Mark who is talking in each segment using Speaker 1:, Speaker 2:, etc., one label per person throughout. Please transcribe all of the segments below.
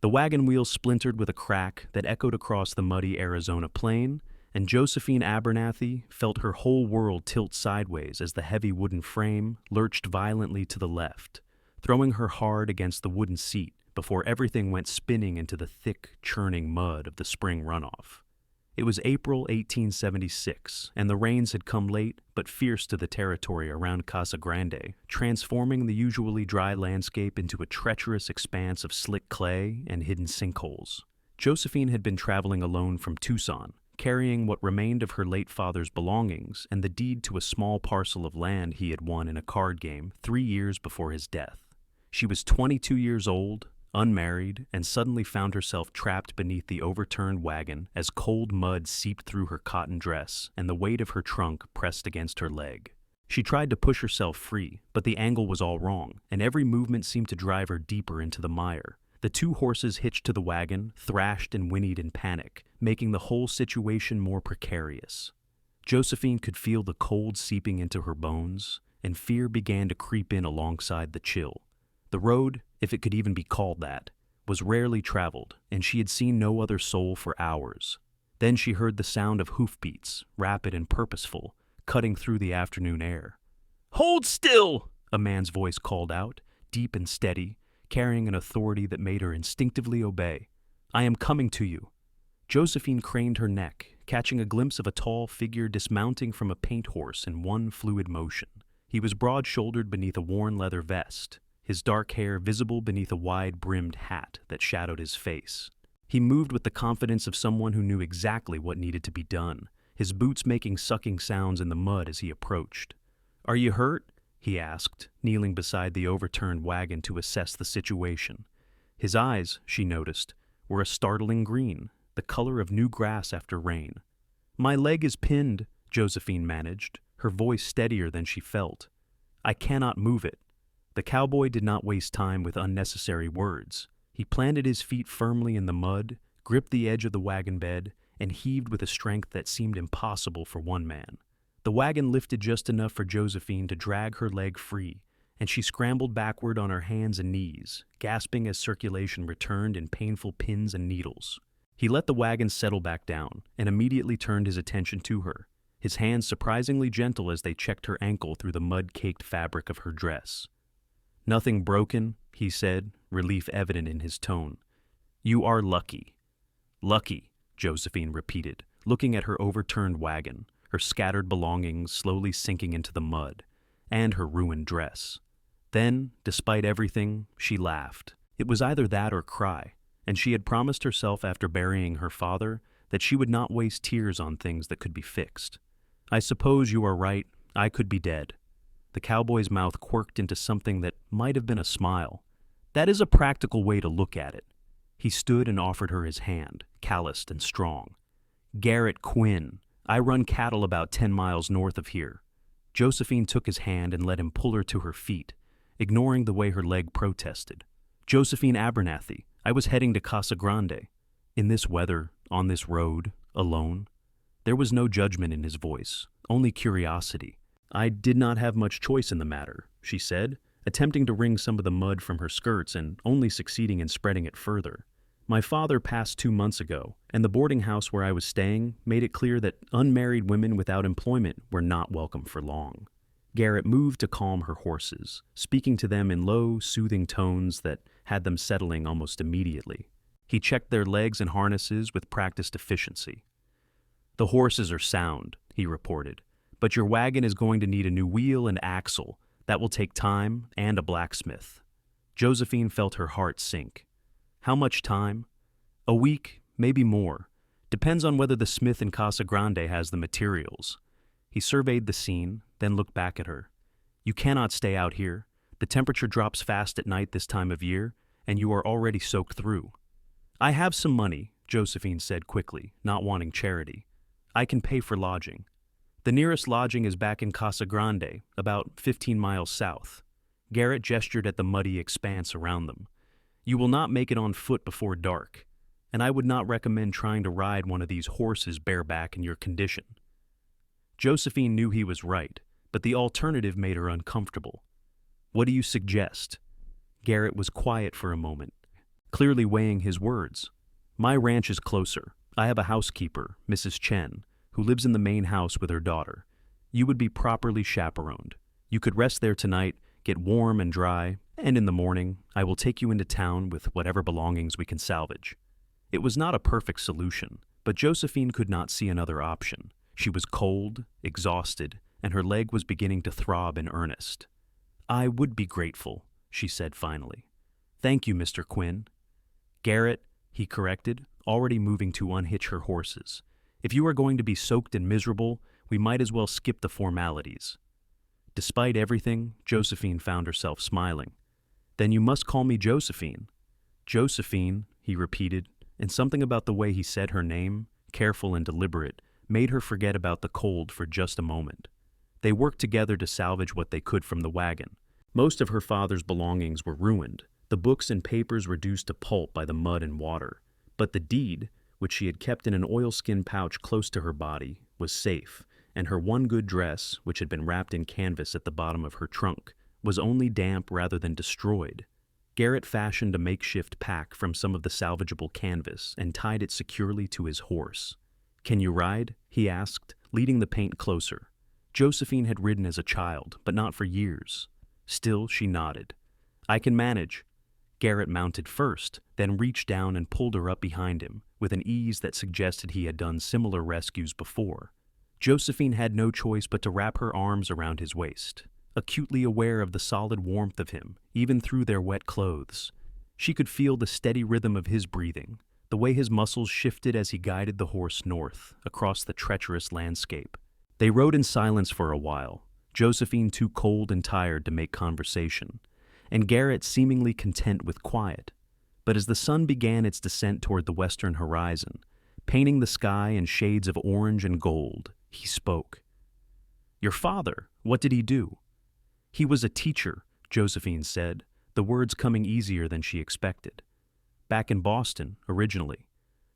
Speaker 1: The wagon wheel splintered with a crack that echoed across the muddy Arizona plain, and Josephine Abernathy felt her whole world tilt sideways as the heavy wooden frame lurched violently to the left, throwing her hard against the wooden seat before everything went spinning into the thick, churning mud of the spring runoff. It was April 1876, and the rains had come late but fierce to the territory around Casa Grande, transforming the usually dry landscape into a treacherous expanse of slick clay and hidden sinkholes. Josephine had been traveling alone from Tucson, carrying what remained of her late father's belongings and the deed to a small parcel of land he had won in a card game 3 years before his death. She was 22 years old, unmarried, and suddenly found herself trapped beneath the overturned wagon as cold mud seeped through her cotton dress and the weight of her trunk pressed against her leg. She tried to push herself free, but the angle was all wrong, and every movement seemed to drive her deeper into the mire. The 2 horses hitched to the wagon thrashed and whinnied in panic, making the whole situation more precarious. Josephine could feel the cold seeping into her bones, and fear began to creep in alongside the chill. The road, if it could even be called that, was rarely traveled, and she had seen no other soul for hours. Then she heard the sound of hoofbeats, rapid and purposeful, cutting through the afternoon air. "Hold still!" a man's voice called out, deep and steady, carrying an authority that made her instinctively obey. "I am coming to you." Josephine craned her neck, catching a glimpse of a tall figure dismounting from a paint horse in one fluid motion. He was broad-shouldered beneath a worn leather vest, his dark hair visible beneath a wide-brimmed hat that shadowed his face. He moved with the confidence of someone who knew exactly what needed to be done, his boots making sucking sounds in the mud as he approached. "Are you hurt?" he asked, kneeling beside the overturned wagon to assess the situation. His eyes, she noticed, were a startling green, the color of new grass after rain. "My leg is pinned," Josephine managed, her voice steadier than she felt. "I cannot move it." The cowboy did not waste time with unnecessary words. He planted his feet firmly in the mud, gripped the edge of the wagon bed, and heaved with a strength that seemed impossible for one man. The wagon lifted just enough for Josephine to drag her leg free, and she scrambled backward on her hands and knees, gasping as circulation returned in painful pins and needles. He let the wagon settle back down, and immediately turned his attention to her, his hands surprisingly gentle as they checked her ankle through the mud-caked fabric of her dress. "Nothing broken," he said, relief evident in his tone. "You are lucky." "Lucky," Josephine repeated, looking at her overturned wagon, her scattered belongings slowly sinking into the mud, and her ruined dress. Then, despite everything, she laughed. It was either that or cry, and she had promised herself after burying her father that she would not waste tears on things that could be fixed. "I suppose you are right. I could be dead." The cowboy's mouth quirked into something that might have been a smile. "That is a practical way to look at it." He stood and offered her his hand, calloused and strong. "Garrett Quinn. I run cattle about 10 miles north of here." Josephine took his hand and let him pull her to her feet, ignoring the way her leg protested. "Josephine Abernathy. I was heading to Casa Grande. In this weather, on this road, alone." There was no judgment in his voice, only curiosity. "I did not have much choice in the matter," she said, attempting to wring some of the mud from her skirts and only succeeding in spreading it further. "My father passed 2 months ago, and the boarding house where I was staying made it clear that unmarried women without employment were not welcome for long." Garrett moved to calm her horses, speaking to them in low, soothing tones that had them settling almost immediately. He checked their legs and harnesses with practiced efficiency. "The horses are sound," he reported, "but your wagon is going to need a new wheel and axle. That will take time and a blacksmith." Josephine felt her heart sink. "How much time?" "A week, maybe more. Depends on whether the smith in Casa Grande has the materials." He surveyed the scene, then looked back at her. "You cannot stay out here. The temperature drops fast at night this time of year, and you are already soaked through." "I have some money," Josephine said quickly, not wanting charity. "I can pay for lodging." "The nearest lodging is back in Casa Grande, about 15 miles south." Garrett gestured at the muddy expanse around them. "You will not make it on foot before dark, and I would not recommend trying to ride one of these horses bareback in your condition." Josephine knew he was right, but the alternative made her uncomfortable. "What do you suggest?" Garrett was quiet for a moment. clearly weighing his words. My ranch is closer. I have a housekeeper, Mrs. Chen, who lives in the main house with her daughter. You would be properly chaperoned. You could rest there tonight, get warm and dry, and in the morning, I will take you into town with whatever belongings we can salvage. It was not a perfect solution, but Josephine could not see another option. She was cold, exhausted, and her leg was beginning to throb in earnest. I would be grateful, she said finally. Thank you, Mr. Quinn. Garrett, he corrected, already moving to unhitch her horses. If you are going to be soaked and miserable, we might as well skip the formalities. Despite everything, Josephine found herself smiling. Then you must call me Josephine. Josephine, he repeated, and something about the way he said her name, careful and deliberate, made her forget about the cold for just a moment. They worked together to salvage what they could from the wagon. Most of her father's belongings were ruined, the books and papers reduced to pulp by the mud and water. But the deed, which she had kept in an oilskin pouch close to her body, was safe, and her one good dress, which had been wrapped in canvas at the bottom of her trunk, was only damp rather than destroyed. Garrett fashioned a makeshift pack from some of the salvageable canvas and tied it securely to his horse. Can you ride? He asked, leading the paint closer. Josephine had ridden as a child, but not for years. Still, she nodded. I can manage. Garrett mounted first, then reached down and pulled her up behind him, with an ease that suggested he had done similar rescues before. Josephine had no choice but to wrap her arms around his waist, acutely aware of the solid warmth of him, even through their wet clothes. She could feel the steady rhythm of his breathing, the way his muscles shifted as he guided the horse north, across the treacherous landscape. They rode in silence for a while, Josephine too cold and tired to make conversation, and Garrett seemingly content with quiet. But as the sun began its descent toward the western horizon, painting the sky in shades of orange and gold, he spoke. Your father, what did he do? He was a teacher, Josephine said, the words coming easier than she expected. Back in Boston, originally.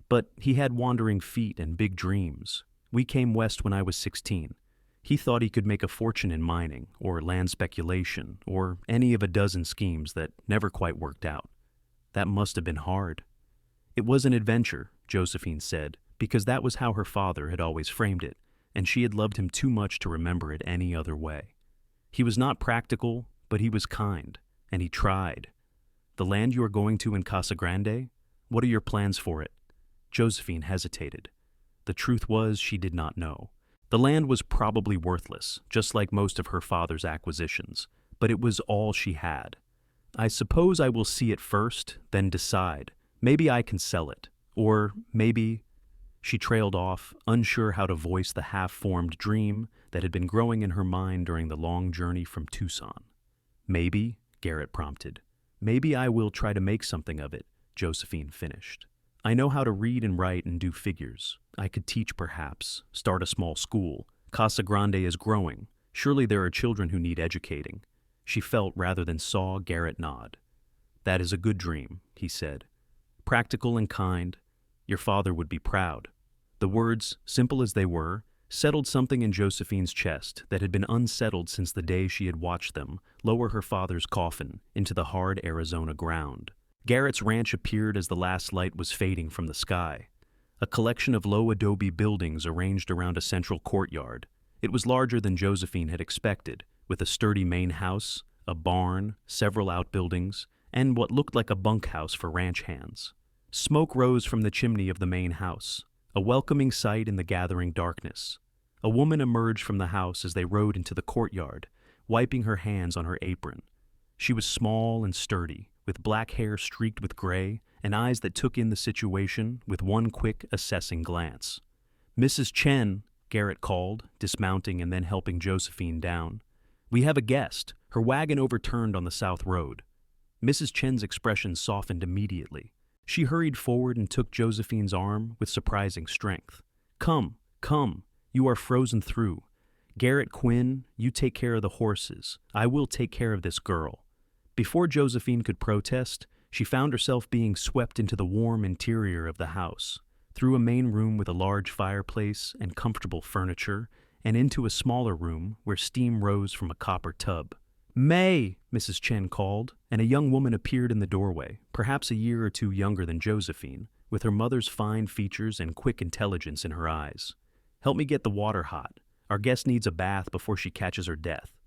Speaker 1: But he had wandering feet and big dreams. We came west when I was 16. He thought he could make a fortune in mining, or land speculation, or any of a dozen schemes that never quite worked out. That must have been hard. It was an adventure, Josephine said, because that was how her father had always framed it, and she had loved him too much to remember it any other way. He was not practical, but he was kind, and he tried. The land you are going to in Casa Grande? What are your plans for it? Josephine hesitated. The truth was she did not know. The land was probably worthless, just like most of her father's acquisitions, but it was all she had. I suppose I will see it first, then decide. Maybe I can sell it. Or maybe... She trailed off, unsure how to voice the half-formed dream that had been growing in her mind during the long journey from Tucson. Maybe, Garrett prompted. Maybe I will try to make something of it, Josephine finished. I know how to read and write and do figures. I could teach perhaps, start a small school. Casa Grande is growing. Surely there are children who need educating. She felt rather than saw Garrett nod. That is a good dream, he said. Practical and kind. Your father would be proud. The words, simple as they were, settled something in Josephine's chest that had been unsettled since the day she had watched them lower her father's coffin into the hard Arizona ground. Garrett's ranch appeared as the last light was fading from the sky. A collection of low adobe buildings arranged around a central courtyard. It was larger than Josephine had expected, with a sturdy main house, a barn, several outbuildings, and what looked like a bunkhouse for ranch hands. Smoke rose from the chimney of the main house, a welcoming sight in the gathering darkness. A woman emerged from the house as they rode into the courtyard, wiping her hands on her apron. She was small and sturdy, with black hair streaked with gray and eyes that took in the situation with one quick, assessing glance. Mrs. Chen, Garrett called, dismounting and then helping Josephine down. We have a guest. Her wagon overturned on the south road. Mrs. Chen's expression softened immediately. She hurried forward and took Josephine's arm with surprising strength. Come, come, you are frozen through. Garrett Quinn, you take care of the horses. I will take care of this girl. Before Josephine could protest, she found herself being swept into the warm interior of the house, through a main room with a large fireplace and comfortable furniture, and into a smaller room where steam rose from a copper tub. "May!" Mrs. Chen called, and a young woman appeared in the doorway, perhaps a year or two younger than Josephine, with her mother's fine features and quick intelligence in her eyes. "Help me get the water hot. Our guest needs a bath before she catches her death."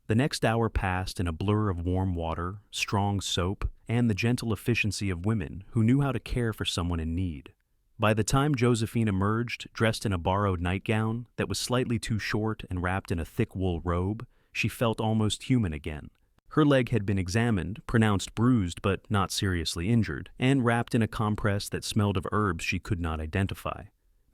Speaker 1: The next hour passed in a blur of warm water, strong soap, and the gentle efficiency of women who knew how to care for someone in need. By the time Josephine emerged, dressed in a borrowed nightgown that was slightly too short and wrapped in a thick wool robe, she felt almost human again. Her leg had been examined, pronounced bruised but not seriously injured, and wrapped in a compress that smelled of herbs she could not identify.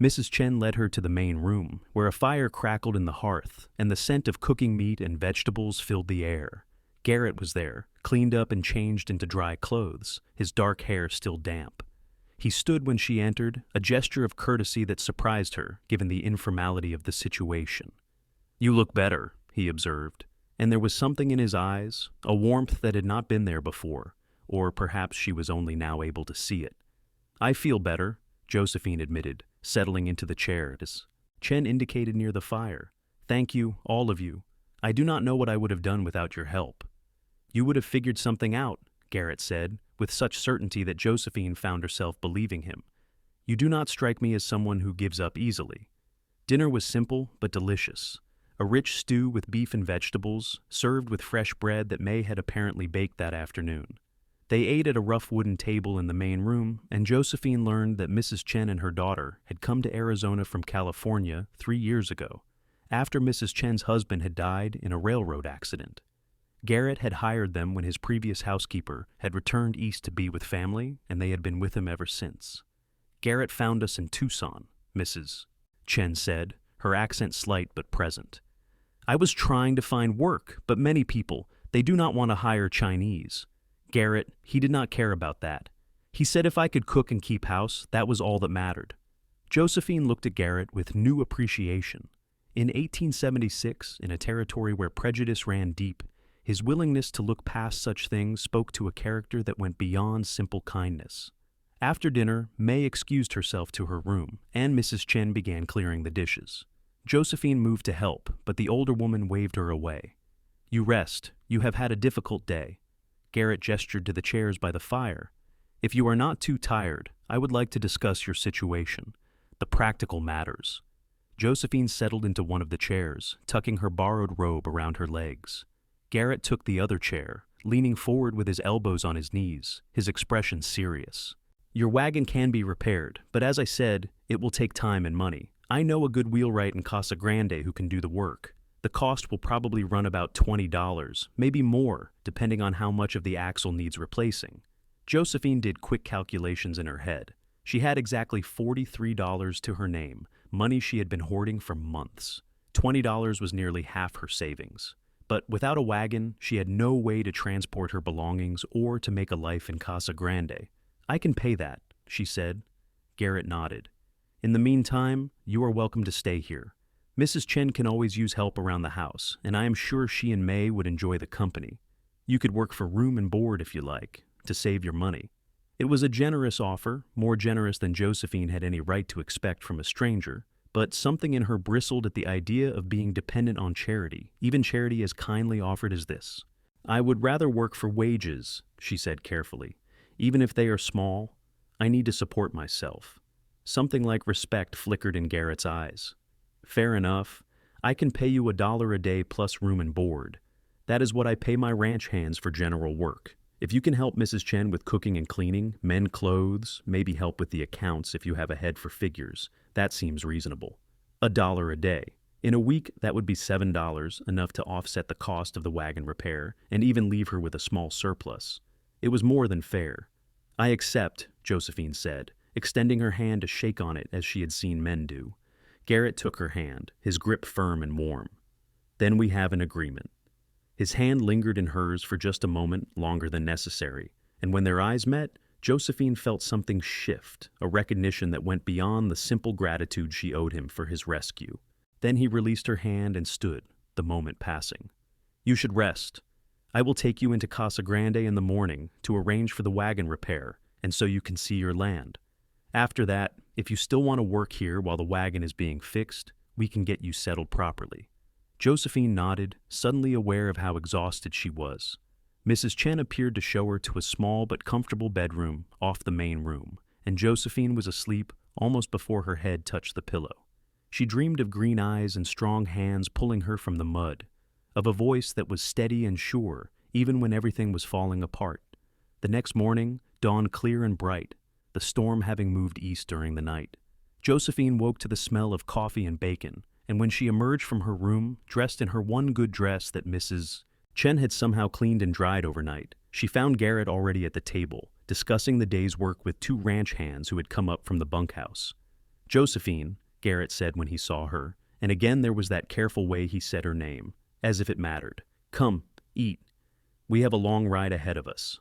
Speaker 1: Mrs. Chen led her to the main room, where a fire crackled in the hearth, and the scent of cooking meat and vegetables filled the air. Garrett was there, cleaned up and changed into dry clothes, his dark hair still damp. He stood when she entered, a gesture of courtesy that surprised her, given the informality of the situation. "You look better," he observed, and there was something in his eyes, a warmth that had not been there before, or perhaps she was only now able to see it. "I feel better," Josephine admitted, settling into the chair. Chen indicated near the fire. "Thank you, all of you. I do not know what I would have done without your help." "You would have figured something out," Garrett said, with such certainty that Josephine found herself believing him. "You do not strike me as someone who gives up easily." Dinner was simple but delicious. A rich stew with beef and vegetables, served with fresh bread that May had apparently baked that afternoon. They ate at a rough wooden table in the main room, and Josephine learned that Mrs. Chen and her daughter had come to Arizona from California 3 years ago, after Mrs. Chen's husband had died in a railroad accident. Garrett had hired them when his previous housekeeper had returned east to be with family, and they had been with him ever since. "Garrett found us in Tucson," Mrs. Chen said, her accent slight but present. "I was trying to find work, but many people, they do not want to hire Chinese. Garrett, he did not care about that. He said if I could cook and keep house, that was all that mattered." Josephine looked at Garrett with new appreciation. In 1876, in a territory where prejudice ran deep, his willingness to look past such things spoke to a character that went beyond simple kindness. After dinner, May excused herself to her room, and Mrs. Chen began clearing the dishes. Josephine moved to help, but the older woman waved her away. "You rest. You have had a difficult day." Garrett gestured to the chairs by the fire. "If you are not too tired, I would like to discuss your situation. The practical matters." Josephine settled into one of the chairs, tucking her borrowed robe around her legs. Garrett took the other chair, leaning forward with his elbows on his knees, his expression serious. "Your wagon can be repaired, but as I said, it will take time and money. I know a good wheelwright in Casa Grande who can do the work. The cost will probably run about $20, maybe more, depending on how much of the axle needs replacing." Josephine did quick calculations in her head. She had exactly $43 to her name, money she had been hoarding for months. $20 was nearly half her savings. But without a wagon, she had no way to transport her belongings or to make a life in Casa Grande. "I can pay that," she said. Garrett nodded. "In the meantime, you are welcome to stay here. Mrs. Chen can always use help around the house, and I am sure she and May would enjoy the company. You could work for room and board if you like, to save your money." It was a generous offer, more generous than Josephine had any right to expect from a stranger, but something in her bristled at the idea of being dependent on charity, even charity as kindly offered as this. "I would rather work for wages," she said carefully. "Even if they are small, I need to support myself." Something like respect flickered in Garrett's eyes. "Fair enough. I can pay you $1 a day plus room and board. That is what I pay my ranch hands for general work. If you can help Mrs. Chen with cooking and cleaning, mend clothes, maybe help with the accounts if you have a head for figures, that seems reasonable. $1 a day. In a week, that would be $7, enough to offset the cost of the wagon repair, and even leave her with a small surplus. It was more than fair. "I accept," Josephine said, extending her hand to shake on it as she had seen men do. Garrett took her hand, his grip firm and warm. "Then we have an agreement." His hand lingered in hers for just a moment longer than necessary, and when their eyes met, Josephine felt something shift, a recognition that went beyond the simple gratitude she owed him for his rescue. Then he released her hand and stood, the moment passing. "You should rest. I will take you into Casa Grande in the morning to arrange for the wagon repair, and so you can see your land. After that, if you still want to work here while the wagon is being fixed, we can get you settled properly." Josephine nodded, suddenly aware of how exhausted she was. Mrs. Chen appeared to show her to a small but comfortable bedroom off the main room, and Josephine was asleep almost before her head touched the pillow. She dreamed of green eyes and strong hands pulling her from the mud, of a voice that was steady and sure, even when everything was falling apart. The next morning dawned clear and bright, the storm having moved east during the night. Josephine woke to the smell of coffee and bacon, and when she emerged from her room, dressed in her one good dress that Mrs. Chen had somehow cleaned and dried overnight, she found Garrett already at the table, discussing the day's work with two ranch hands who had come up from the bunkhouse. "Josephine," Garrett said when he saw her, and again there was that careful way he said her name, as if it mattered. "Come, eat. We have a long ride ahead of us."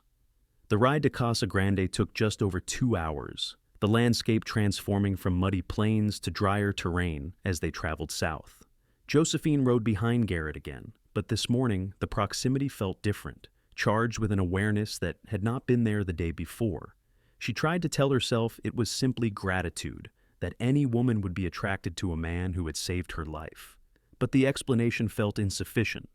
Speaker 1: The ride to Casa Grande took just over 2 hours, the landscape transforming from muddy plains to drier terrain as they traveled south. Josephine rode behind Garrett again, but this morning the proximity felt different, charged with an awareness that had not been there the day before. She tried to tell herself it was simply gratitude, that any woman would be attracted to a man who had saved her life. But the explanation felt insufficient.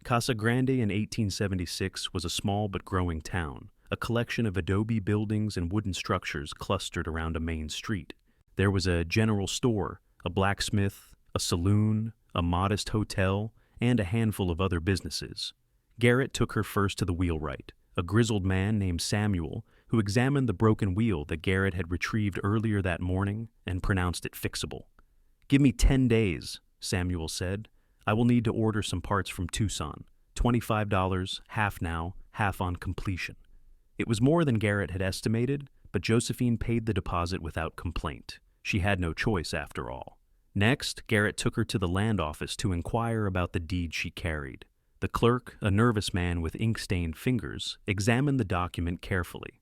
Speaker 1: Casa Grande in 1876 was a small but growing town, a collection of adobe buildings and wooden structures clustered around a main street. There was a general store, a blacksmith, a saloon, a modest hotel, and a handful of other businesses. Garrett took her first to the wheelwright, a grizzled man named Samuel, who examined the broken wheel that Garrett had retrieved earlier that morning and pronounced it fixable. "Give me 10 days, Samuel said. "I will need to order some parts from Tucson. $25, half now, half on completion." It was more than Garrett had estimated, but Josephine paid the deposit without complaint. She had no choice, after all. Next, Garrett took her to the land office to inquire about the deed she carried. The clerk, a nervous man with ink-stained fingers, examined the document carefully.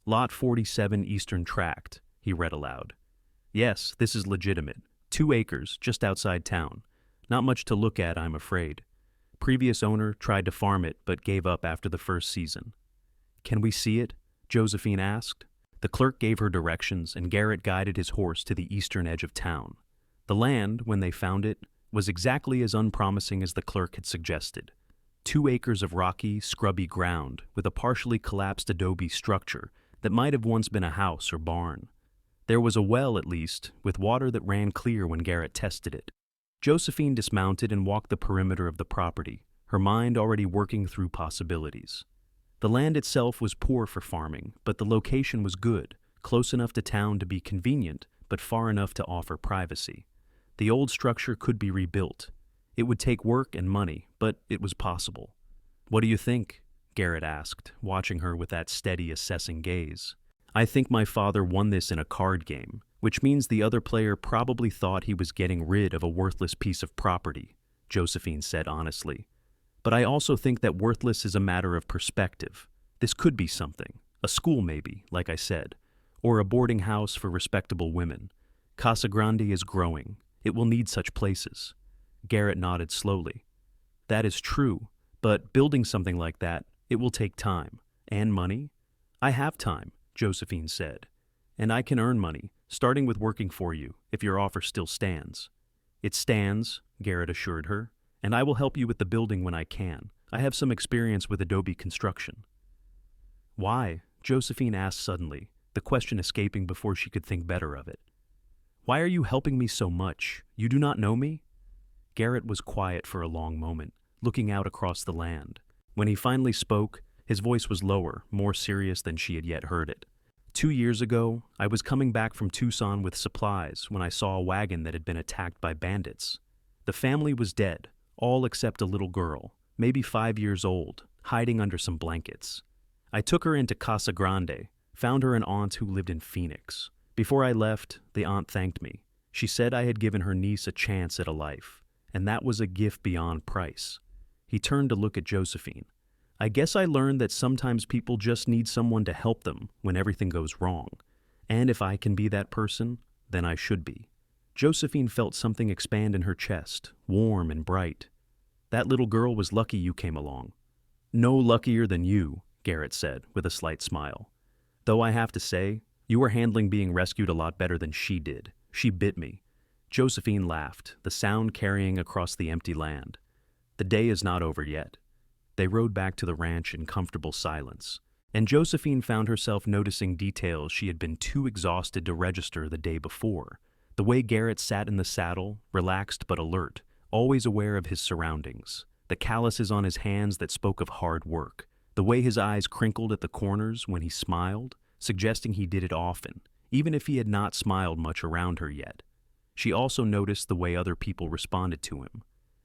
Speaker 1: "Lot 47 Eastern Tract," he read aloud. "Yes, this is legitimate. 2 acres, just outside town. Not much to look at, I'm afraid. Previous owner tried to farm it, but gave up after the first season." "Can we see it?" Josephine asked. The clerk gave her directions, and Garrett guided his horse to the eastern edge of town. The land, when they found it, was exactly as unpromising as the clerk had suggested. 2 acres of rocky, scrubby ground, with a partially collapsed adobe structure that might have once been a house or barn. There was a well, at least, with water that ran clear when Garrett tested it. Josephine dismounted and walked the perimeter of the property, her mind already working through possibilities. The land itself was poor for farming, but the location was good, close enough to town to be convenient, but far enough to offer privacy. The old structure could be rebuilt. It would take work and money, but it was possible. "What do you think?" Garrett asked, watching her with that steady, assessing gaze. "I think my father won this in a card game, which means the other player probably thought he was getting rid of a worthless piece of property," Josephine said honestly. "But I also think that worthless is a matter of perspective. This could be something, a school maybe, like I said, or a boarding house for respectable women. Casa Grande is growing. It will need such places." Garrett nodded slowly. "That is true, but building something like that, it will take time. And money?" "I have time," Josephine said. "And I can earn money, starting with working for you, if your offer still stands." "It stands," Garrett assured her, "and I will help you with the building when I can. I have some experience with adobe construction." "Why?" Josephine asked suddenly, the question escaping before she could think better of it. "Why are you helping me so much? You do not know me?" Garrett was quiet for a long moment, looking out across the land. When he finally spoke, his voice was lower, more serious than she had yet heard it. 2 years ago, I was coming back from Tucson with supplies when I saw a wagon that had been attacked by bandits. The family was dead, all except a little girl, maybe 5 years old, hiding under some blankets. I took her into Casa Grande, found her an aunt who lived in Phoenix. Before I left, the aunt thanked me. She said I had given her niece a chance at a life, and that was a gift beyond price. He turned to look at Josephine. I guess I learned that sometimes people just need someone to help them when everything goes wrong. And if I can be that person, then I should be. Josephine felt something expand in her chest, warm and bright. That little girl was lucky you came along. No luckier than you, Garrett said, with a slight smile. Though I have to say, you were handling being rescued a lot better than she did. She bit me. Josephine laughed, the sound carrying across the empty land. The day is not over yet. They rode back to the ranch in comfortable silence, and Josephine found herself noticing details she had been too exhausted to register the day before. The way Garrett sat in the saddle, relaxed but alert, always aware of his surroundings. The calluses on his hands that spoke of hard work. The way his eyes crinkled at the corners when he smiled, suggesting he did it often, even if he had not smiled much around her yet. She also noticed the way other people responded to him.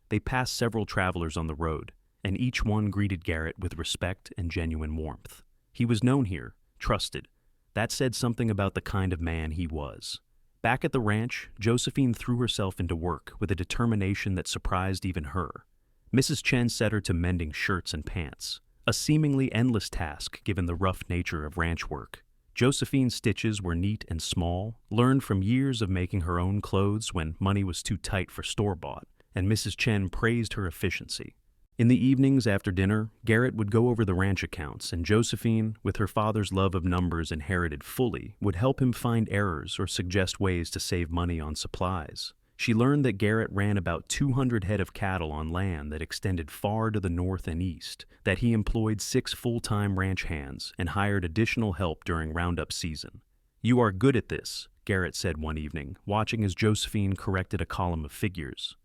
Speaker 1: They passed several travelers on the road, and each one greeted Garrett with respect and genuine warmth. He was known here, trusted. That said something about the kind of man he was. Back at the ranch, Josephine threw herself into work with a determination that surprised even her. Mrs. Chen set her to mending shirts and pants, a seemingly endless task given the rough nature of ranch work. Josephine's stitches were neat and small, learned from years of making her own clothes when money was too tight for store-bought, and Mrs. Chen praised her efficiency. In the evenings after dinner, Garrett would go over the ranch accounts, and Josephine, with her father's love of numbers inherited fully, would help him find errors or suggest ways to save money on supplies. She learned that Garrett ran about 200 head of cattle on land that extended far to the north and east, that he employed 6 full-time ranch hands and hired additional help during roundup season. "You are good at this," Garrett said one evening, watching as Josephine corrected a column of figures.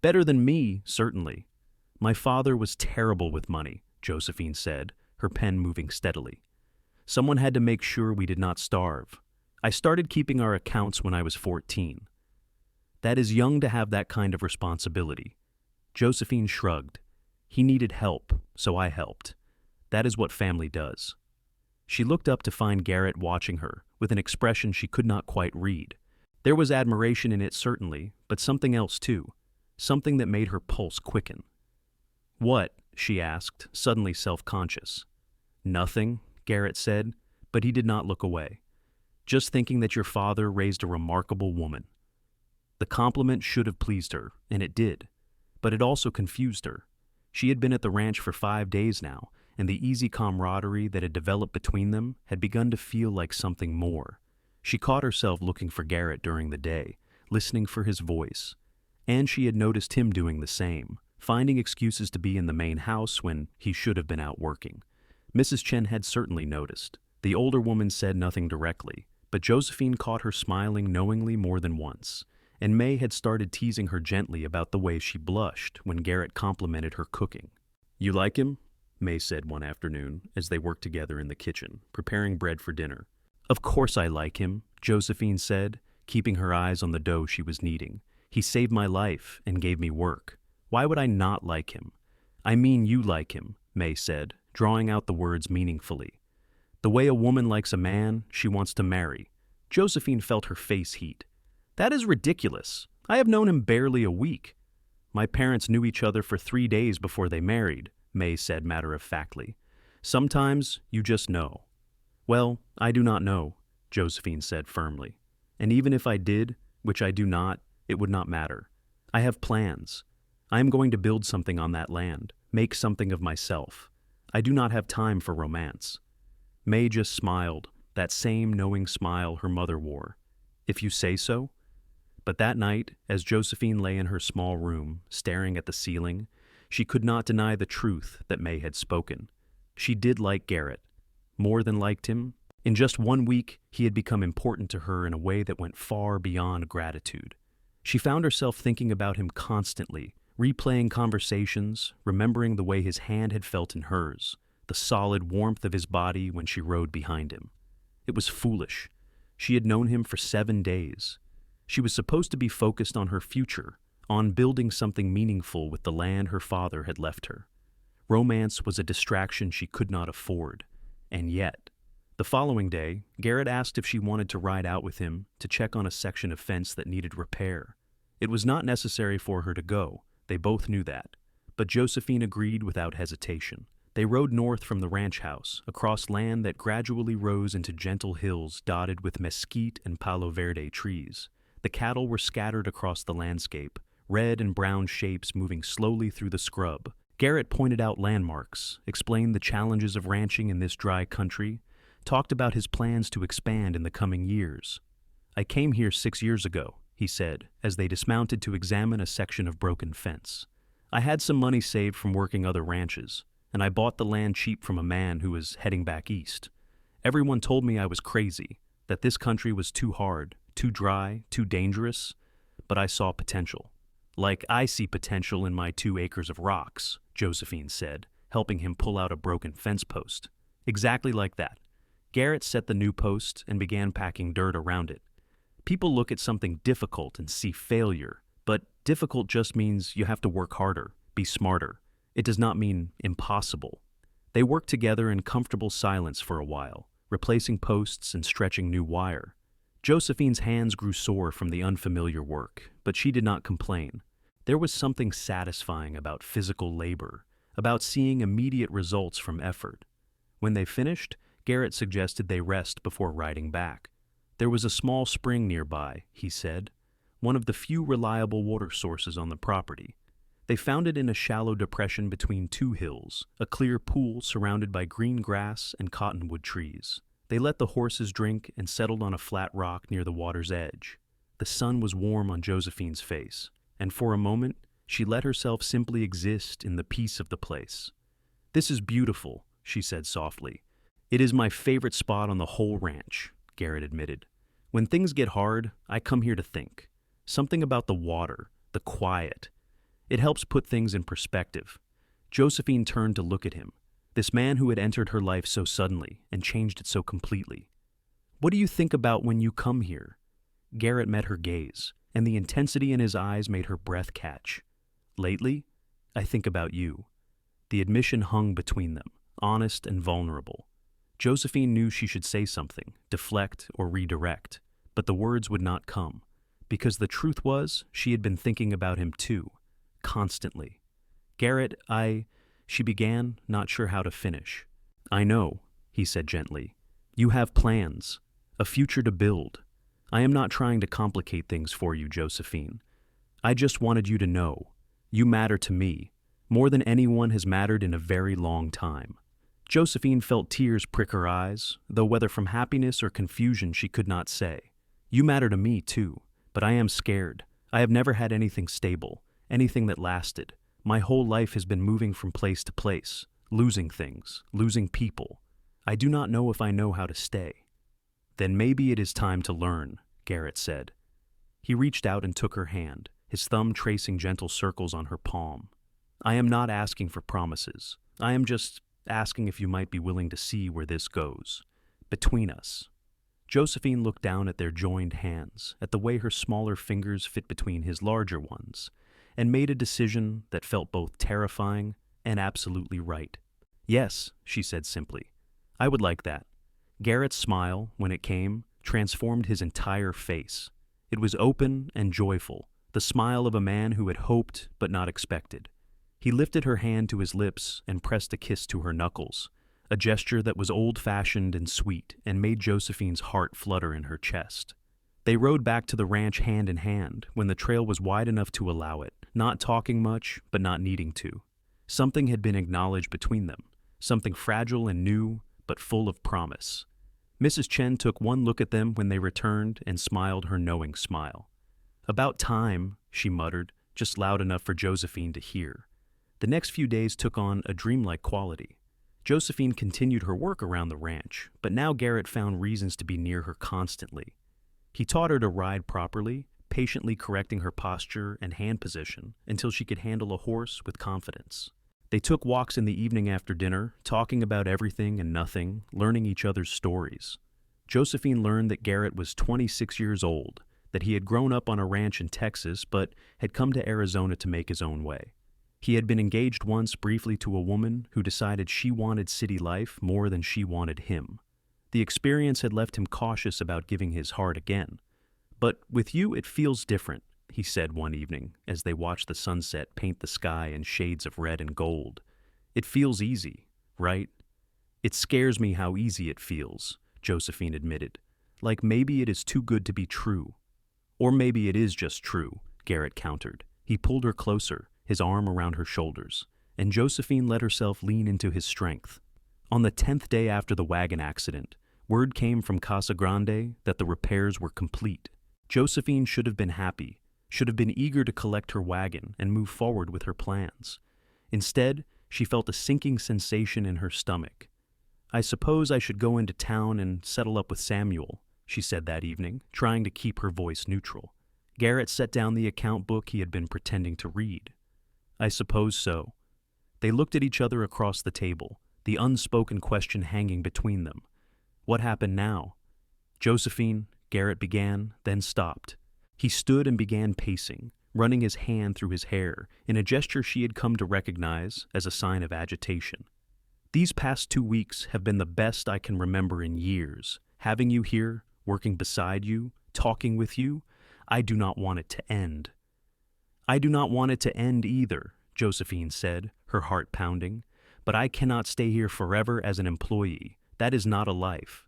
Speaker 1: "Better than me, certainly." "My father was terrible with money," Josephine said, her pen moving steadily. "Someone had to make sure we did not starve. I started keeping our accounts when I was 14. That is young to have that kind of responsibility." Josephine shrugged. "He needed help, so I helped. That is what family does." She looked up to find Garrett watching her, with an expression she could not quite read. There was admiration in it certainly, but something else too, something that made her pulse quicken. "What?" she asked, suddenly self-conscious. "Nothing," Garrett said, but he did not look away. "Just thinking that your father raised a remarkable woman." The compliment should have pleased her, and it did, but it also confused her. She had been at the ranch for 5 days now, and the easy camaraderie that had developed between them had begun to feel like something more. She caught herself looking for Garrett during the day, listening for his voice, and she had noticed him doing the same, finding excuses to be in the main house when he should have been out working. Mrs. Chen had certainly noticed. The older woman said nothing directly, but Josephine caught her smiling knowingly more than once, and May had started teasing her gently about the way she blushed when Garrett complimented her cooking. "You like him?" May said one afternoon as they worked together in the kitchen, preparing bread for dinner. "Of course I like him," Josephine said, keeping her eyes on the dough she was kneading. "He saved my life and gave me work. Why would I not like him?" "I mean you like him," May said, drawing out the words meaningfully. "The way a woman likes a man she wants to marry." Josephine felt her face heat. "That is ridiculous. I have known him barely a week." "My parents knew each other for 3 days before they married," May said matter-of-factly. "Sometimes you just know." "Well, I do not know," Josephine said firmly. "And even if I did, which I do not, it would not matter. I have plans. I am going to build something on that land, make something of myself. I do not have time for romance." May just smiled, that same knowing smile her mother wore. "If you say so." But that night, as Josephine lay in her small room, staring at the ceiling, she could not deny the truth that May had spoken. She did like Garrett. More than liked him. In just 1 week, he had become important to her in a way that went far beyond gratitude. She found herself thinking about him constantly, replaying conversations, remembering the way his hand had felt in hers, the solid warmth of his body when she rode behind him. It was foolish. She had known him for 7 days. She was supposed to be focused on her future, on building something meaningful with the land her father had left her. Romance was a distraction she could not afford, and yet. The following day, Garrett asked if she wanted to ride out with him to check on a section of fence that needed repair. It was not necessary for her to go. They both knew that. But Josephine agreed without hesitation. They rode north from the ranch house, across land that gradually rose into gentle hills dotted with mesquite and palo verde trees. The cattle were scattered across the landscape, red and brown shapes moving slowly through the scrub. Garrett pointed out landmarks, explained the challenges of ranching in this dry country, talked about his plans to expand in the coming years. "I came here 6 years ago," he said, as they dismounted to examine a section of broken fence. I had some money saved from working other ranches, and I bought the land cheap from a man who was heading back east. Everyone told me I was crazy, that this country was too hard, too dry, too dangerous, but I saw potential. Like I see potential in my 2 acres of rocks, Josephine said, helping him pull out a broken fence post. Exactly like that. Garrett set the new post and began packing dirt around it. People look at something difficult and see failure, but difficult just means you have to work harder, be smarter. It does not mean impossible. They worked together in comfortable silence for a while, replacing posts and stretching new wire. Josephine's hands grew sore from the unfamiliar work, but she did not complain. There was something satisfying about physical labor, about seeing immediate results from effort. When they finished, Garrett suggested they rest before riding back. There was a small spring nearby, he said, one of the few reliable water sources on the property. They found it in a shallow depression between 2 hills, a clear pool surrounded by green grass and cottonwood trees. They let the horses drink and settled on a flat rock near the water's edge. The sun was warm on Josephine's face, and for a moment, she let herself simply exist in the peace of the place. "This is beautiful," she said softly. "It is my favorite spot on the whole ranch," Garrett admitted. "When things get hard, I come here to think. Something about the water, the quiet. It helps put things in perspective." Josephine turned to look at him, this man who had entered her life so suddenly and changed it so completely. "What do you think about when you come here?" Garrett met her gaze, and the intensity in his eyes made her breath catch. "Lately, I think about you." The admission hung between them, honest and vulnerable. Josephine knew she should say something, deflect or redirect, but the words would not come, because the truth was she had been thinking about him too, constantly. "Garrett, she began, not sure how to finish. "I know," he said gently. "You have plans, a future to build. I am not trying to complicate things for you, Josephine. I just wanted you to know. You matter to me, more than anyone has mattered in a very long time." Josephine felt tears prick her eyes, though whether from happiness or confusion she could not say. "You matter to me, too, but I am scared. I have never had anything stable, anything that lasted. My whole life has been moving from place to place, losing things, losing people. I do not know if I know how to stay." "Then maybe it is time to learn," Garrett said. He reached out and took her hand, his thumb tracing gentle circles on her palm. "I am not asking for promises. I am just asking if you might be willing to see where this goes. Between us." Josephine looked down at their joined hands, at the way her smaller fingers fit between his larger ones, and made a decision that felt both terrifying and absolutely right. "Yes," she said simply. "I would like that." Garrett's smile, when it came, transformed his entire face. It was open and joyful, the smile of a man who had hoped but not expected. He lifted her hand to his lips and pressed a kiss to her knuckles, a gesture that was old-fashioned and sweet and made Josephine's heart flutter in her chest. They rode back to the ranch hand in hand when the trail was wide enough to allow it, not talking much, but not needing to. Something had been acknowledged between them, something fragile and new, but full of promise. Mrs. Chen took one look at them when they returned and smiled her knowing smile. "About time," she muttered, just loud enough for Josephine to hear. The next few days took on a dreamlike quality. Josephine continued her work around the ranch, but now Garrett found reasons to be near her constantly. He taught her to ride properly, patiently correcting her posture and hand position until she could handle a horse with confidence. They took walks in the evening after dinner, talking about everything and nothing, learning each other's stories. Josephine learned that Garrett was 26 years old, that he had grown up on a ranch in Texas but had come to Arizona to make his own way. He had been engaged once briefly to a woman who decided she wanted city life more than she wanted him. The experience had left him cautious about giving his heart again. "But with you it feels different," he said one evening as they watched the sunset paint the sky in shades of red and gold. "It feels easy, right?" "It scares me how easy it feels," Josephine admitted. "Like maybe it is too good to be true." "Or maybe it is just true," Garrett countered. He pulled her closer, his arm around her shoulders, and Josephine let herself lean into his strength. On the 10th day after the wagon accident, word came from Casa Grande that the repairs were complete. Josephine should have been happy, should have been eager to collect her wagon and move forward with her plans. Instead, she felt a sinking sensation in her stomach. "I suppose I should go into town and settle up with Samuel," she said that evening, trying to keep her voice neutral. Garrett set down the account book he had been pretending to read. "I suppose so." They looked at each other across the table, the unspoken question hanging between them. What happened now? "Josephine," Garrett began, then stopped. He stood and began pacing, running his hand through his hair in a gesture she had come to recognize as a sign of agitation. "These past 2 weeks have been the best I can remember in years. Having you here, working beside you, talking with you, I do not want it to end." "I do not want it to end either," Josephine said, her heart pounding. "But I cannot stay here forever as an employee. That is not a life."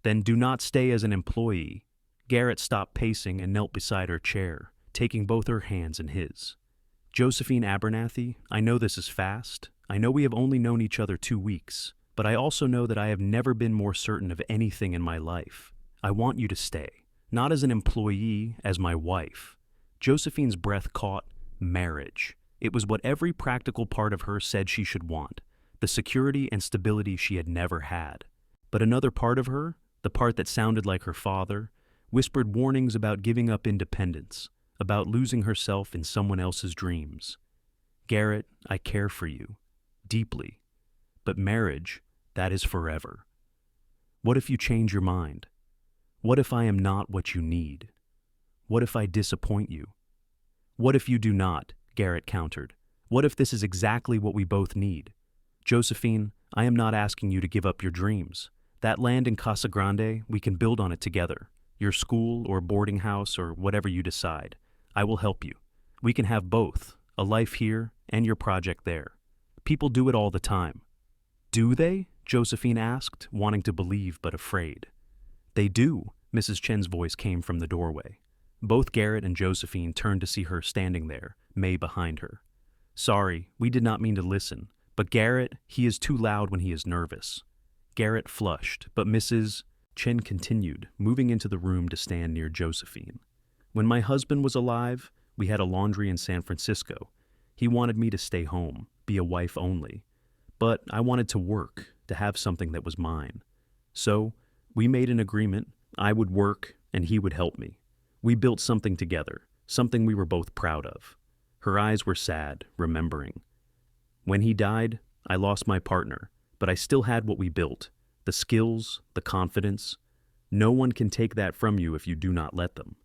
Speaker 1: "Then do not stay as an employee." Garrett stopped pacing and knelt beside her chair, taking both her hands in his. "Josephine Abernathy, I know this is fast. I know we have only known each other 2 weeks, but I also know that I have never been more certain of anything in my life. I want you to stay, not as an employee, as my wife." Josephine's breath caught. Marriage. It was what every practical part of her said she should want, the security and stability she had never had. But another part of her, the part that sounded like her father, whispered warnings about giving up independence, about losing herself in someone else's dreams. "Garrett, I care for you. Deeply. But marriage, that is forever. What if you change your mind? What if I am not what you need? What if I disappoint you?" "What if you do not?" Garrett countered. "What if this is exactly what we both need? Josephine, I am not asking you to give up your dreams. That land in Casa Grande, we can build on it together. Your school or boarding house or whatever you decide. I will help you. We can have both, a life here and your project there. People do it all the time." "Do they?" Josephine asked, wanting to believe but afraid. "They do," Mrs. Chen's voice came from the doorway. Both Garrett and Josephine turned to see her standing there, May behind her. "Sorry, we did not mean to listen, but Garrett, he is too loud when he is nervous." Garrett flushed, but Mrs. Chen continued, moving into the room to stand near Josephine. "When my husband was alive, we had a laundry in San Francisco. He wanted me to stay home, be a wife only. But I wanted to work, to have something that was mine. So, we made an agreement. I would work, and he would help me. We built something together, something we were both proud of." Her eyes were sad, remembering. "When he died, I lost my partner, but I still had what we built, the skills, the confidence. No one can take that from you if you do not let them.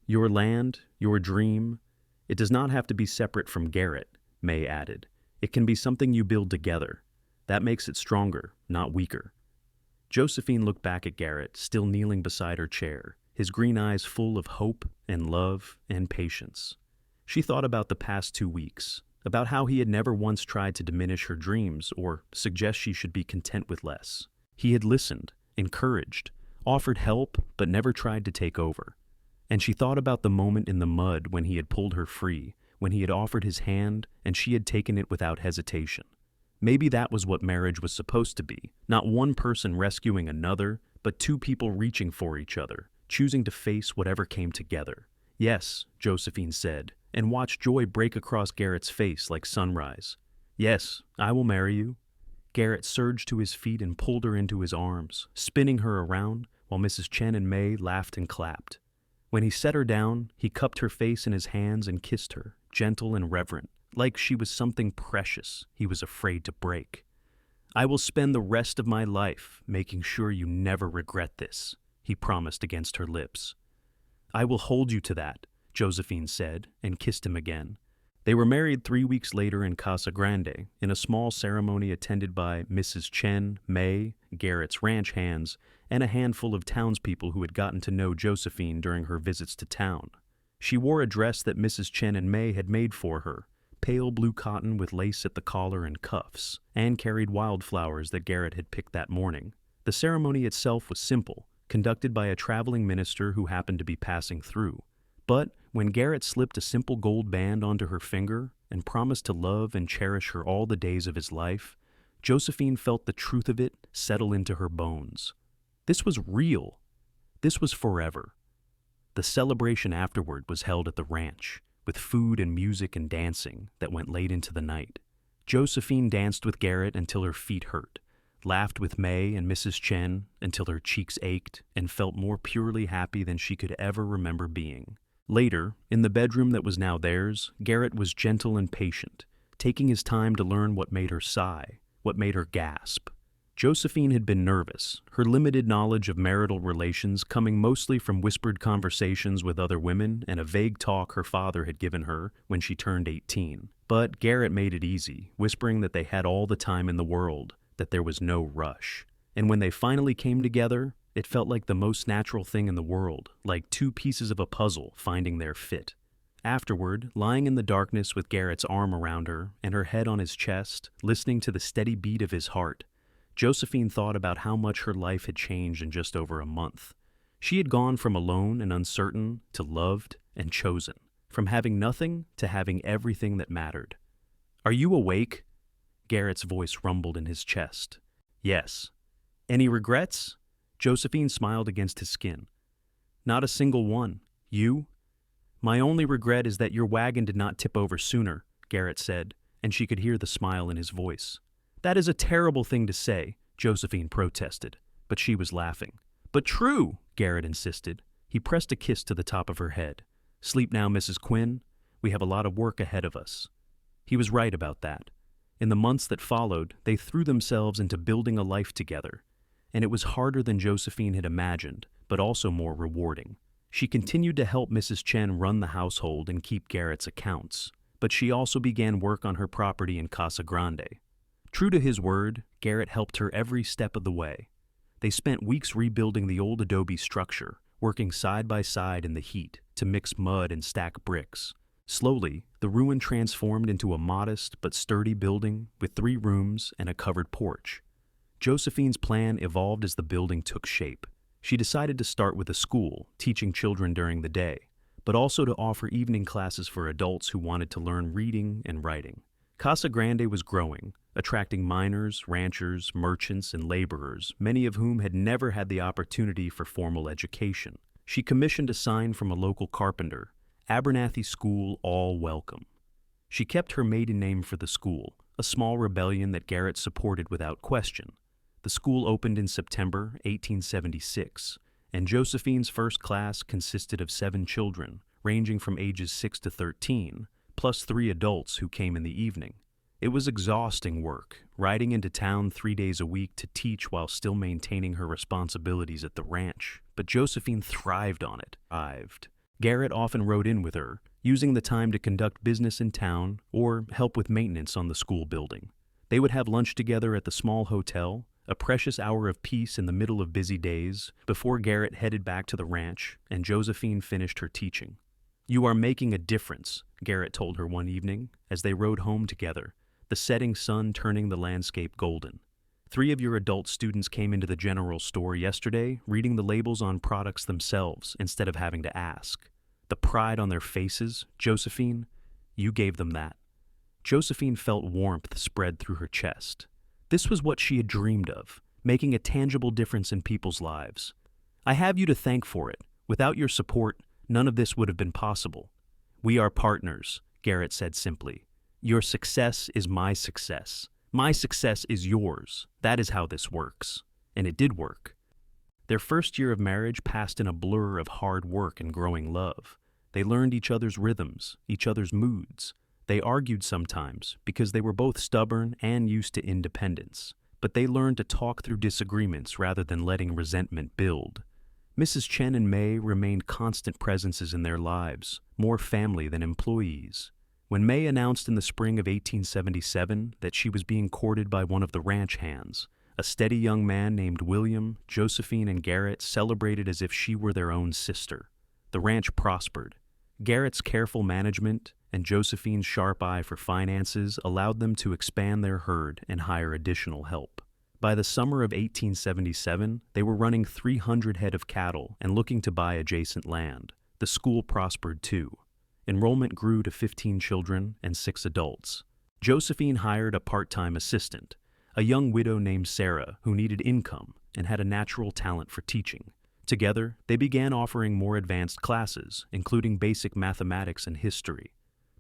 Speaker 1: Your land, your dream, it does not have to be separate from Garrett," May added. "It can be something you build together. That makes it stronger, not weaker." Josephine looked back at Garrett, still kneeling beside her chair, his green eyes full of hope and love and patience. She thought about the past 2 weeks, about how he had never once tried to diminish her dreams or suggest she should be content with less. He had listened, encouraged, offered help, but never tried to take over. And she thought about the moment in the mud when he had pulled her free, when he had offered his hand and she had taken it without hesitation. Maybe that was what marriage was supposed to be, not one person rescuing another, but 2 people reaching for each other, choosing to face whatever came together. "Yes," Josephine said, and watched joy break across Garrett's face like sunrise. "Yes, I will marry you." Garrett surged to his feet and pulled her into his arms, spinning her around, while Mrs. Chen and May laughed and clapped. When he set her down, he cupped her face in his hands and kissed her, gentle and reverent, like she was something precious he was afraid to break. "I will spend the rest of my life making sure you never regret this," he promised against her lips. "I will hold you to that," Josephine said, and kissed him again. They were married 3 weeks later in Casa Grande, in a small ceremony attended by Mrs. Chen, May, Garrett's ranch hands, and a handful of townspeople who had gotten to know Josephine during her visits to town. She wore a dress that Mrs. Chen and May had made for her, pale blue cotton with lace at the collar and cuffs, and carried wildflowers that Garrett had picked that morning. The ceremony itself was simple, conducted by a traveling minister who happened to be passing through. But when Garrett slipped a simple gold band onto her finger and promised to love and cherish her all the days of his life, Josephine felt the truth of it settle into her bones. This was real. This was forever. The celebration afterward was held at the ranch, with food and music and dancing that went late into the night. Josephine danced with Garrett until her feet hurt, laughed with May and Mrs. Chen until her cheeks ached, and felt more purely happy than she could ever remember being. Later, in the bedroom that was now theirs, Garrett was gentle and patient, taking his time to learn what made her sigh, what made her gasp. Josephine had been nervous, her limited knowledge of marital relations coming mostly from whispered conversations with other women and a vague talk her father had given her when she turned 18. But Garrett made it easy, whispering that they had all the time in the world, that there was no rush. And when they finally came together, it felt like the most natural thing in the world, like two pieces of a puzzle finding their fit. Afterward, lying in the darkness with Garrett's arm around her and her head on his chest, listening to the steady beat of his heart, Josephine thought about how much her life had changed in just over a month. She had gone from alone and uncertain to loved and chosen, from having nothing to having everything that mattered. "Are you awake?" Garrett's voice rumbled in his chest. "Yes." "Any regrets?" Josephine smiled against his skin. "Not a single one. You?" "My only regret is that your wagon did not tip over sooner," Garrett said, and she could hear the smile in his voice. "That is a terrible thing to say," Josephine protested, but she was laughing. "But true," Garrett insisted. He pressed a kiss to the top of her head. "Sleep now, Mrs. Quinn. We have a lot of work ahead of us." He was right about that. In the months that followed, they threw themselves into building a life together, and it was harder than Josephine had imagined, but also more rewarding. She continued to help Mrs. Chen run the household and keep Garrett's accounts, but she also began work on her property in Casa Grande. True to his word, Garrett helped her every step of the way. They spent weeks rebuilding the old adobe structure, working side by side in the heat to mix mud and stack bricks. Slowly, the ruin transformed into a modest but sturdy building with 3 rooms and a covered porch. Josephine's plan evolved as the building took shape. She decided to start with a school, teaching children during the day, but also to offer evening classes for adults who wanted to learn reading and writing. Casa Grande was growing, attracting miners, ranchers, merchants, and laborers, many of whom had never had the opportunity for formal education. She commissioned a sign from a local carpenter, "Abernathy School, all welcome." She kept her maiden name for the school, a small rebellion that Garrett supported without question. The school opened in September 1876, and Josephine's first class consisted of 7 children, ranging from ages 6 to 13, plus 3 adults who came in the evening. It was exhausting work, riding into town 3 days a week to teach while still maintaining her responsibilities at the ranch, but Josephine thrived on it. Garrett often rode in with her, using the time to conduct business in town or help with maintenance on the school building. They would have lunch together at the small hotel, a precious hour of peace in the middle of busy days, before Garrett headed back to the ranch and Josephine finished her teaching. "You are making a difference," Garrett told her one evening as they rode home together, the setting sun turning the landscape golden. 3 of your adult students came into the general store yesterday, reading the labels on products themselves instead of having to ask. The pride on their faces, Josephine, you gave them that. Josephine felt warmth spread through her chest. This was what she had dreamed of, making a tangible difference in people's lives. "I have you to thank for it. Without your support, none of this would have been possible." "We are partners," Garrett said simply. "Your success is my success. My success is yours. That is how this works." And it did work. Their first year of marriage passed in a blur of hard work and growing love. They learned each other's rhythms, each other's moods. They argued sometimes because they were both stubborn and used to independence, but they learned to talk through disagreements rather than letting resentment build. Mrs. Chen and May remained constant presences in their lives, more family than employees. When May announced in the spring of 1877 that she was being courted by one of the ranch hands, a steady young man named William, Josephine, and Garrett celebrated as if she were their own sister. The ranch prospered. Garrett's careful management and Josephine's sharp eye for finances allowed them to expand their herd and hire additional help. By the summer of 1877, they were running 300 head of cattle and looking to buy adjacent land. The school prospered too. Enrollment grew to 15 children and 6 adults. Josephine hired a part-time assistant, a young widow named Sarah who needed income and had a natural talent for teaching. Together, they began offering more advanced classes, including basic mathematics and history.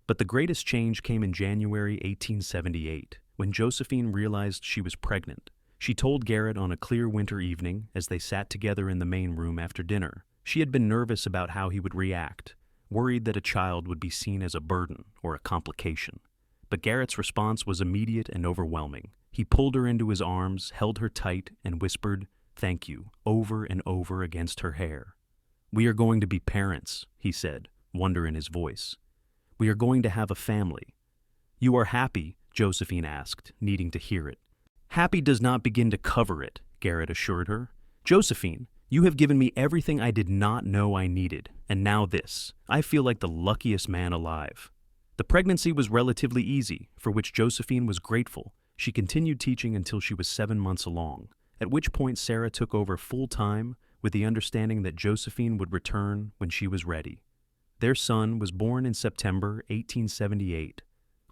Speaker 1: But the greatest change came in January 1878, when Josephine realized she was pregnant. She told Garrett on a clear winter evening as they sat together in the main room after dinner. She had been nervous about how he would react, worried that a child would be seen as a burden or a complication. But Garrett's response was immediate and overwhelming. He pulled her into his arms, held her tight, and whispered, "Thank you," over and over against her hair. "We are going to be parents," he said, wonder in his voice. "We are going to have a family." "You are happy?" Josephine asked, needing to hear it. "Happy does not begin to cover it," Garrett assured her. "Josephine, you have given me everything I did not know I needed, and now this. I feel like the luckiest man alive." The pregnancy was relatively easy, for which Josephine was grateful. She continued teaching until she was 7 months along, at which point Sarah took over full-time with the understanding that Josephine would return when she was ready. Their son was born in September 1878,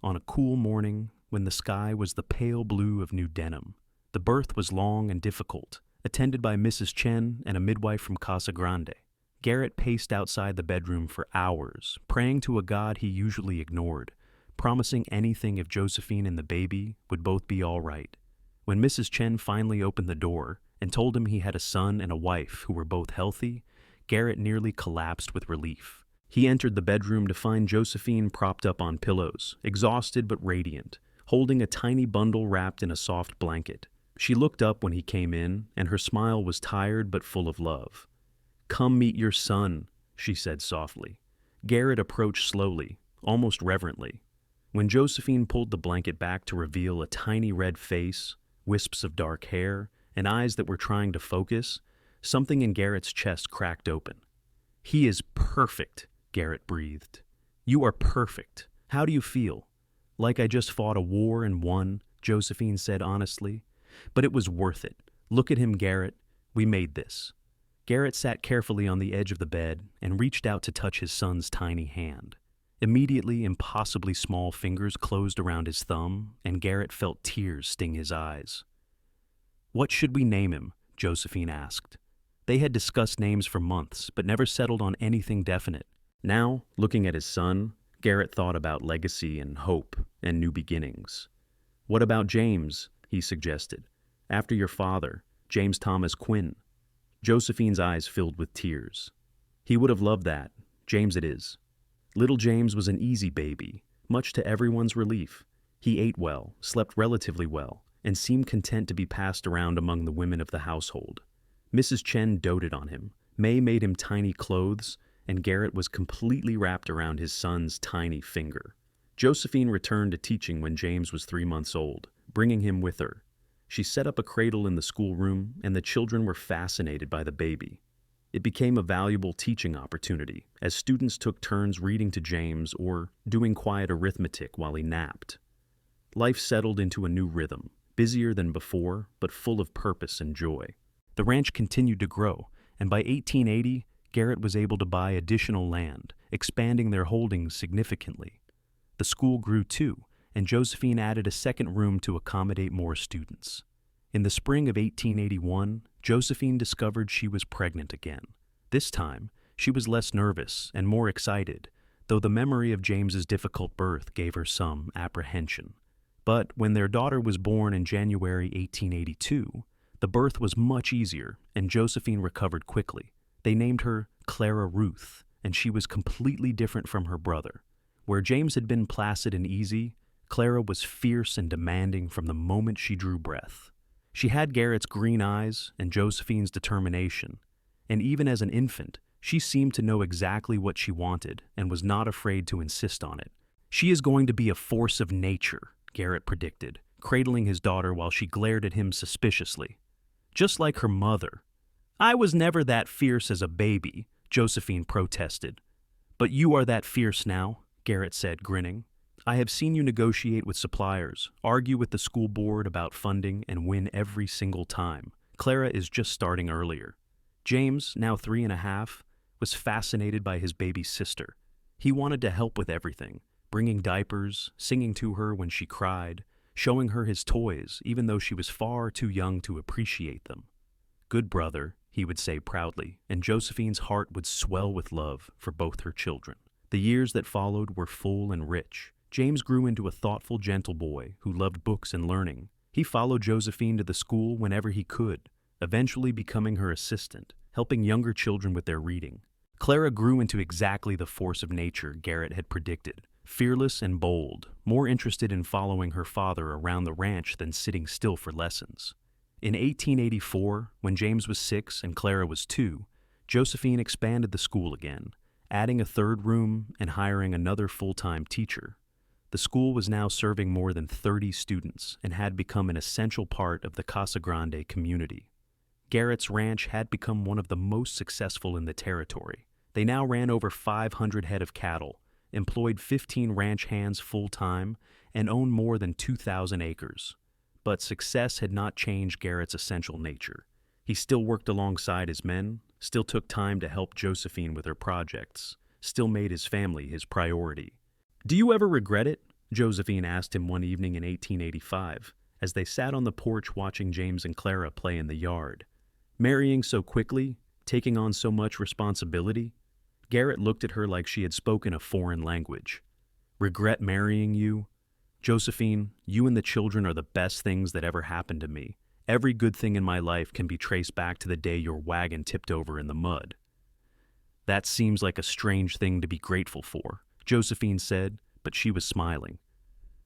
Speaker 1: on a cool morning when the sky was the pale blue of new denim. The birth was long and difficult, attended by Mrs. Chen and a midwife from Casa Grande. Garrett paced outside the bedroom for hours, praying to a God he usually ignored, promising anything if Josephine and the baby would both be all right. When Mrs. Chen finally opened the door and told him he had a son and a wife who were both healthy, Garrett nearly collapsed with relief. He entered the bedroom to find Josephine propped up on pillows, exhausted but radiant, holding a tiny bundle wrapped in a soft blanket. She looked up when he came in, and her smile was tired but full of love. "Come meet your son," she said softly. Garrett approached slowly, almost reverently. When Josephine pulled the blanket back to reveal a tiny red face, wisps of dark hair, and eyes that were trying to focus, something in Garrett's chest cracked open. "He is perfect," Garrett breathed. "You are perfect. How do you feel?" "Like I just fought a war and won," Josephine said honestly. "But it was worth it. Look at him, Garrett. We made this." Garrett sat carefully on the edge of the bed and reached out to touch his son's tiny hand. Immediately, impossibly small fingers closed around his thumb, and Garrett felt tears sting his eyes. "What should we name him?" Josephine asked. They had discussed names for months, but never settled on anything definite. Now, looking at his son, Garrett thought about legacy and hope and new beginnings. "What about James?" he suggested. "After your father, James Thomas Quinn." Josephine's eyes filled with tears. "He would have loved that. James it is." Little James was an easy baby, much to everyone's relief. He ate well, slept relatively well, and seemed content to be passed around among the women of the household. Mrs. Chen doted on him. May made him tiny clothes, and Garrett was completely wrapped around his son's tiny finger. Josephine returned to teaching when James was 3 months old, bringing him with her. She set up a cradle in the schoolroom, and the children were fascinated by the baby. It became a valuable teaching opportunity, as students took turns reading to James or doing quiet arithmetic while he napped. Life settled into a new rhythm, busier than before, but full of purpose and joy. The ranch continued to grow, and by 1880, Garrett was able to buy additional land, expanding their holdings significantly. The school grew too, and Josephine added a second room to accommodate more students. In the spring of 1881, Josephine discovered she was pregnant again. This time, she was less nervous and more excited, though the memory of James's difficult birth gave her some apprehension. But when their daughter was born in January 1882, the birth was much easier, and Josephine recovered quickly. They named her Clara Ruth, and she was completely different from her brother. Where James had been placid and easy, Clara was fierce and demanding from the moment she drew breath. She had Garrett's green eyes and Josephine's determination, and even as an infant, she seemed to know exactly what she wanted and was not afraid to insist on it. "She is going to be a force of nature," Garrett predicted, cradling his daughter while she glared at him suspiciously. "Just like her mother." "I was never that fierce as a baby," Josephine protested. "But you are that fierce now," Garrett said, grinning. "I have seen you negotiate with suppliers, argue with the school board about funding, and win every single time. Clara is just starting earlier." James, now 3.5, was fascinated by his baby sister. He wanted to help with everything, bringing diapers, singing to her when she cried, showing her his toys, even though she was far too young to appreciate them. "Good brother," he would say proudly, and Josephine's heart would swell with love for both her children. The years that followed were full and rich. James grew into a thoughtful, gentle boy who loved books and learning. He followed Josephine to the school whenever he could, eventually becoming her assistant, helping younger children with their reading. Clara grew into exactly the force of nature Garrett had predicted. Fearless and bold, more interested in following her father around the ranch than sitting still for lessons. In 1884, when James was 6 and Clara was 2, Josephine expanded the school again, adding a third room and hiring another full-time teacher. The school was now serving more than 30 students and had become an essential part of the Casa Grande community. Garrett's ranch had become one of the most successful in the territory. They now ran over 500 head of cattle, employed 15 ranch hands full-time, and owned more than 2,000 acres. But success had not changed Garrett's essential nature. He still worked alongside his men, still took time to help Josephine with her projects, still made his family his priority. "Do you ever regret it?" Josephine asked him one evening in 1885, as they sat on the porch watching James and Clara play in the yard. "Marrying so quickly, taking on so much responsibility?" Garrett looked at her like she had spoken a foreign language. "Regret marrying you? Josephine, you and the children are the best things that ever happened to me. Every good thing in my life can be traced back to the day your wagon tipped over in the mud." "That seems like a strange thing to be grateful for," Josephine said, but she was smiling.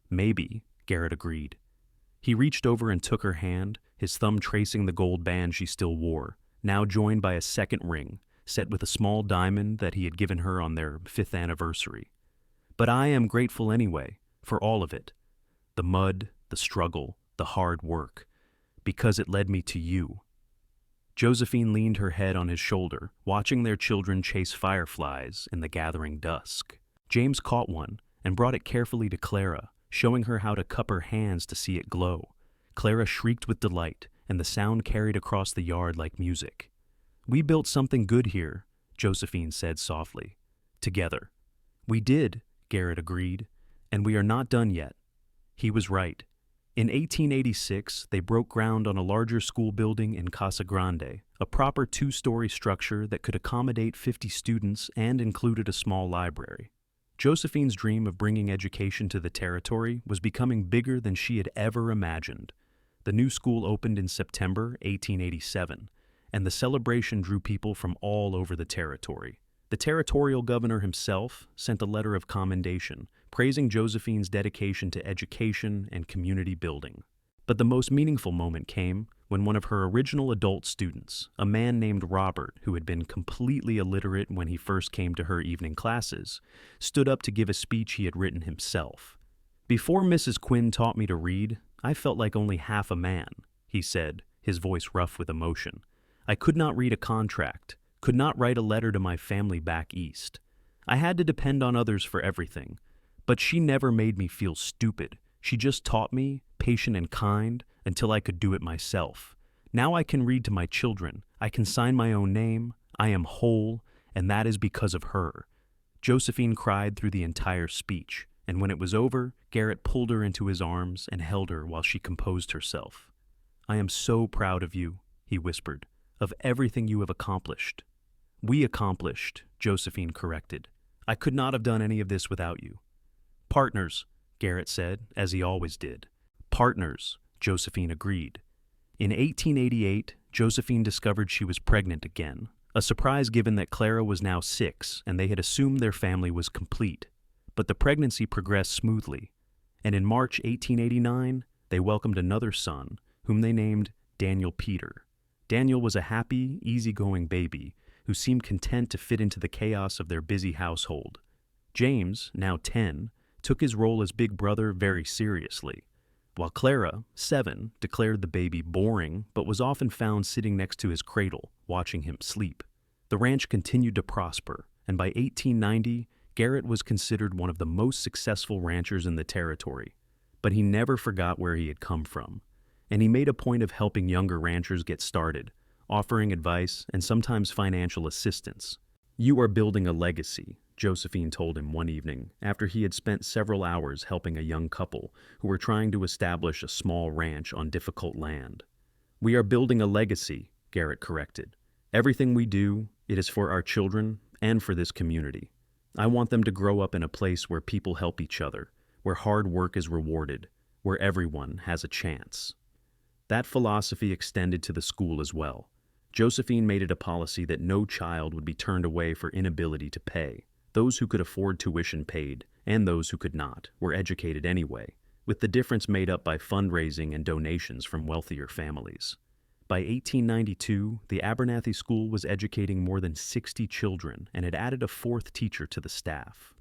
Speaker 1: "Maybe," Garrett agreed. He reached over and took her hand, his thumb tracing the gold band she still wore, now joined by a second ring, set with a small diamond that he had given her on their 5th anniversary. "But I am grateful anyway, for all of it. The mud, the struggle, the hard work, because it led me to you." Josephine leaned her head on his shoulder, watching their children chase fireflies in the gathering dusk. James caught one and brought it carefully to Clara, showing her how to cup her hands to see it glow. Clara shrieked with delight, and the sound carried across the yard like music. "We built something good here," Josephine said softly. "Together." "We did," Garrett agreed, "and we are not done yet." He was right. In 1886, they broke ground on a larger school building in Casa Grande, a proper 2-story structure that could accommodate 50 students and included a small library. Josephine's dream of bringing education to the territory was becoming bigger than she had ever imagined. The new school opened in September 1887, and the celebration drew people from all over the territory. The territorial governor himself sent a letter of commendation, praising Josephine's dedication to education and community building. But the most meaningful moment came when one of her original adult students, a man named Robert, who had been completely illiterate when he first came to her evening classes, stood up to give a speech he had written himself. "Before Mrs. Quinn taught me to read, I felt like only half a man," he said, his voice rough with emotion. "I could not read a contract, could not write a letter to my family back east. I had to depend on others for everything. But she never made me feel stupid. She just taught me, patient and kind, until I could do it myself. Now I can read to my children. I can sign my own name. I am whole, and that is because of her." Josephine cried through the entire speech, and when it was over, Garrett pulled her into his arms and held her while she composed herself. "I am so proud of you," he whispered, "of everything you have accomplished." "We accomplished," Josephine corrected. "I could not have done any of this without you." "Partners," Garrett said, as he always did. "Partners," Josephine agreed. In 1888, Josephine discovered she was pregnant again, a surprise given that Clara was now 6 and they had assumed their family was complete. But the pregnancy progressed smoothly, and in March 1889, they welcomed another son, whom they named Daniel Peter. Daniel was a happy, easygoing baby who seemed content to fit into the chaos of their busy household. James, now 10, took his role as big brother very seriously, while Clara, 7, declared the baby boring but was often found sitting next to his cradle, watching him sleep. The ranch continued to prosper, and by 1890, Garrett was considered one of the most successful ranchers in the territory. But he never forgot where he had come from, and he made a point of helping younger ranchers get started, offering advice and sometimes financial assistance. "You are building a legacy," Josephine told him one evening after he had spent several hours helping a young couple who were trying to establish a small ranch on difficult land. "We are building a legacy," Garrett corrected. Everything we do, it is for our children and for this community. I want them to grow up in a place where people help each other, where hard work is rewarded, where everyone has a chance. That philosophy extended to the school as well. Josephine made it a policy that no child would be turned away for inability to pay. Those who could afford tuition paid, and those who could not were educated anyway, with the difference made up by fundraising and donations from wealthier families. By 1892, the Abernathy School was educating more than 60 children and had added a fourth teacher to the staff.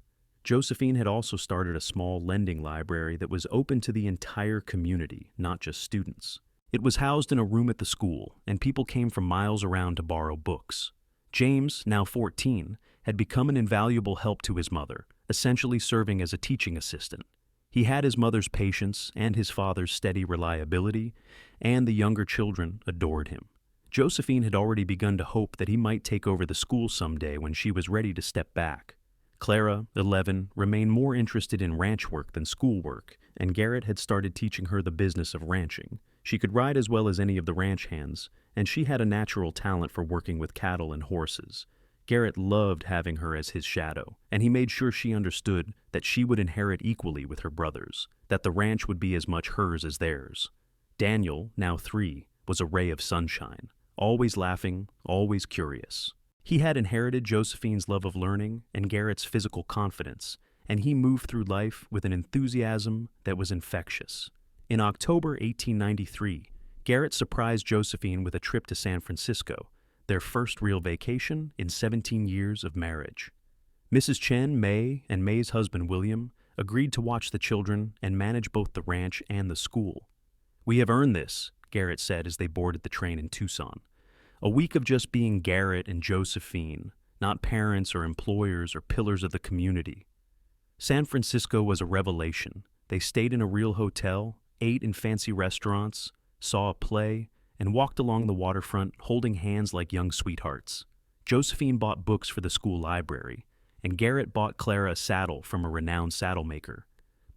Speaker 1: Josephine had also started a small lending library that was open to the entire community, not just students. It was housed in a room at the school, and people came from miles around to borrow books. James, now 14, had become an invaluable help to his mother, essentially serving as a teaching assistant. He had his mother's patience and his father's steady reliability, and the younger children adored him. Josephine had already begun to hope that he might take over the school someday when she was ready to step back. Clara, 11, remained more interested in ranch work than schoolwork, and Garrett had started teaching her the business of ranching. She could ride as well as any of the ranch hands, and she had a natural talent for working with cattle and horses. Garrett loved having her as his shadow, and he made sure she understood that she would inherit equally with her brothers, that the ranch would be as much hers as theirs. Daniel, now 3, was a ray of sunshine, always laughing, always curious. He had inherited Josephine's love of learning and Garrett's physical confidence, and he moved through life with an enthusiasm that was infectious. In October 1893, Garrett surprised Josephine with a trip to San Francisco, their first real vacation in 17 years of marriage. Mrs. Chen, May, and May's husband, William, agreed to watch the children and manage both the ranch and the school. "We have earned this," Garrett said as they boarded the train in Tucson. A week of just being Garrett and Josephine, not parents or employers or pillars of the community. San Francisco was a revelation. They stayed in a real hotel, ate in fancy restaurants, saw a play, and walked along the waterfront holding hands like young sweethearts. Josephine bought books for the school library, and Garrett bought Clara a saddle from a renowned saddle maker.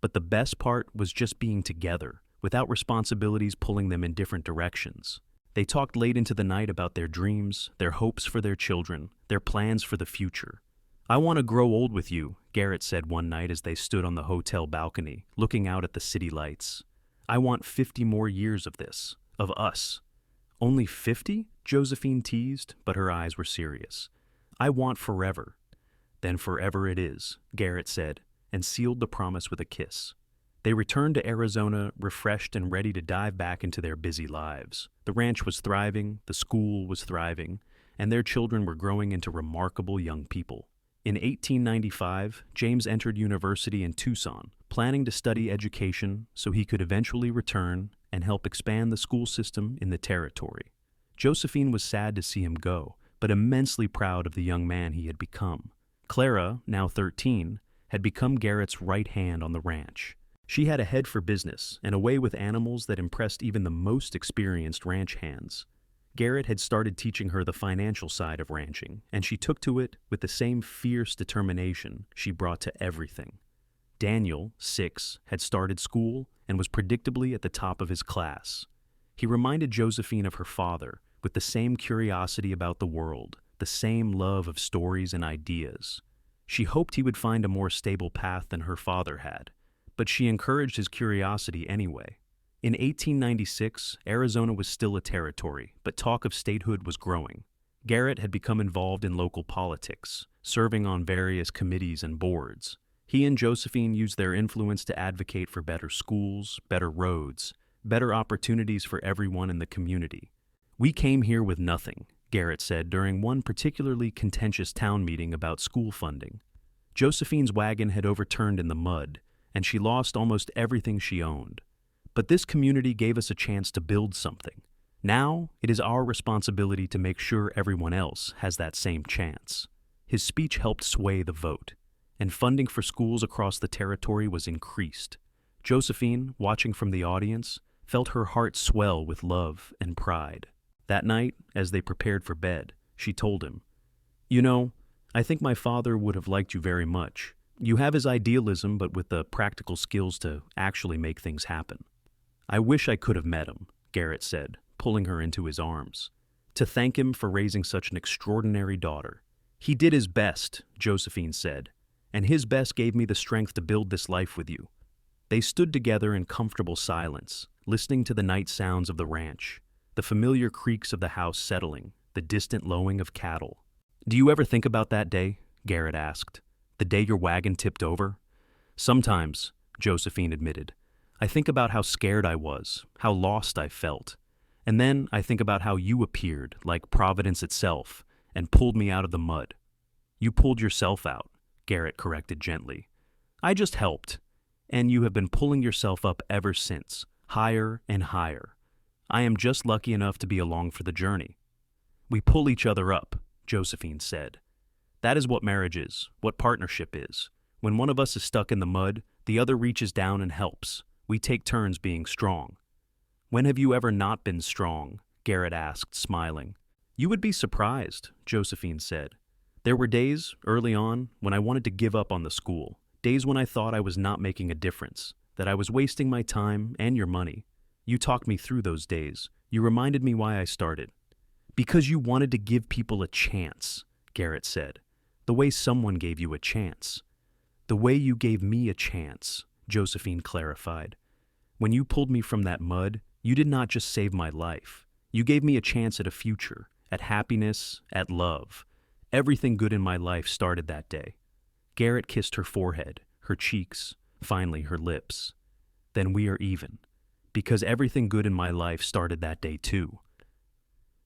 Speaker 1: But the best part was just being together, without responsibilities pulling them in different directions. They talked late into the night about their dreams, their hopes for their children, their plans for the future. "I want to grow old with you," Garrett said one night as they stood on the hotel balcony, looking out at the city lights. "I want 50 more years of this, of us." "Only 50? Josephine teased, but her eyes were serious. "I want forever." "Then forever it is," Garrett said, and sealed the promise with a kiss. They returned to Arizona, refreshed and ready to dive back into their busy lives. The ranch was thriving, the school was thriving, and their children were growing into remarkable young people. In 1895, James entered university in Tucson, planning to study education so he could eventually return and help expand the school system in the territory. Josephine was sad to see him go, but immensely proud of the young man he had become. Clara, now 13, had become Garrett's right hand on the ranch. She had a head for business and a way with animals that impressed even the most experienced ranch hands. Garrett had started teaching her the financial side of ranching, and she took to it with the same fierce determination she brought to everything. Daniel, 6, had started school and was predictably at the top of his class. He reminded Josephine of her father, with the same curiosity about the world, the same love of stories and ideas. She hoped he would find a more stable path than her father had, but she encouraged his curiosity anyway. In 1896, Arizona was still a territory, but talk of statehood was growing. Garrett had become involved in local politics, serving on various committees and boards. He and Josephine used their influence to advocate for better schools, better roads, better opportunities for everyone in the community. "We came here with nothing," Garrett said during one particularly contentious town meeting about school funding. Josephine's wagon had overturned in the mud, and she lost almost everything she owned. "But this community gave us a chance to build something. Now it is our responsibility to make sure everyone else has that same chance." His speech helped sway the vote, and funding for schools across the territory was increased. Josephine, watching from the audience, felt her heart swell with love and pride. That night, as they prepared for bed, she told him, "You know, I think my father would have liked you very much. You have his idealism, but with the practical skills to actually make things happen." "I wish I could have met him," Garrett said, pulling her into his arms. to thank him for raising such an extraordinary daughter. He did his best, Josephine said, and his best gave me the strength to build this life with you. They stood together in comfortable silence, listening to the night sounds of the ranch, the familiar creaks of the house settling, the distant lowing of cattle. "Do you ever think about that day?" Garrett asked. "The day your wagon tipped over?" "Sometimes," Josephine admitted. "I think about how scared I was, how lost I felt. And then I think about how you appeared, like Providence itself, and pulled me out of the mud." "You pulled yourself out," Garrett corrected gently. "I just helped. And you have been pulling yourself up ever since, higher and higher. I am just lucky enough to be along for the journey." "We pull each other up," Josephine said. "That is what marriage is, what partnership is. When one of us is stuck in the mud, the other reaches down and helps. We take turns being strong." "When have you ever not been strong?" Garrett asked, smiling. "You would be surprised," Josephine said. "There were days, early on, when I wanted to give up on the school. Days when I thought I was not making a difference, that I was wasting my time and your money. You talked me through those days. You reminded me why I started." "Because you wanted to give people a chance," Garrett said. "The way someone gave you a chance." "The way you gave me a chance," Josephine clarified. "When you pulled me from that mud, you did not just save my life. You gave me a chance at a future, at happiness, at love. Everything good in my life started that day." Garrett kissed her forehead, her cheeks, finally her lips. "Then we are even. Because everything good in my life started that day too."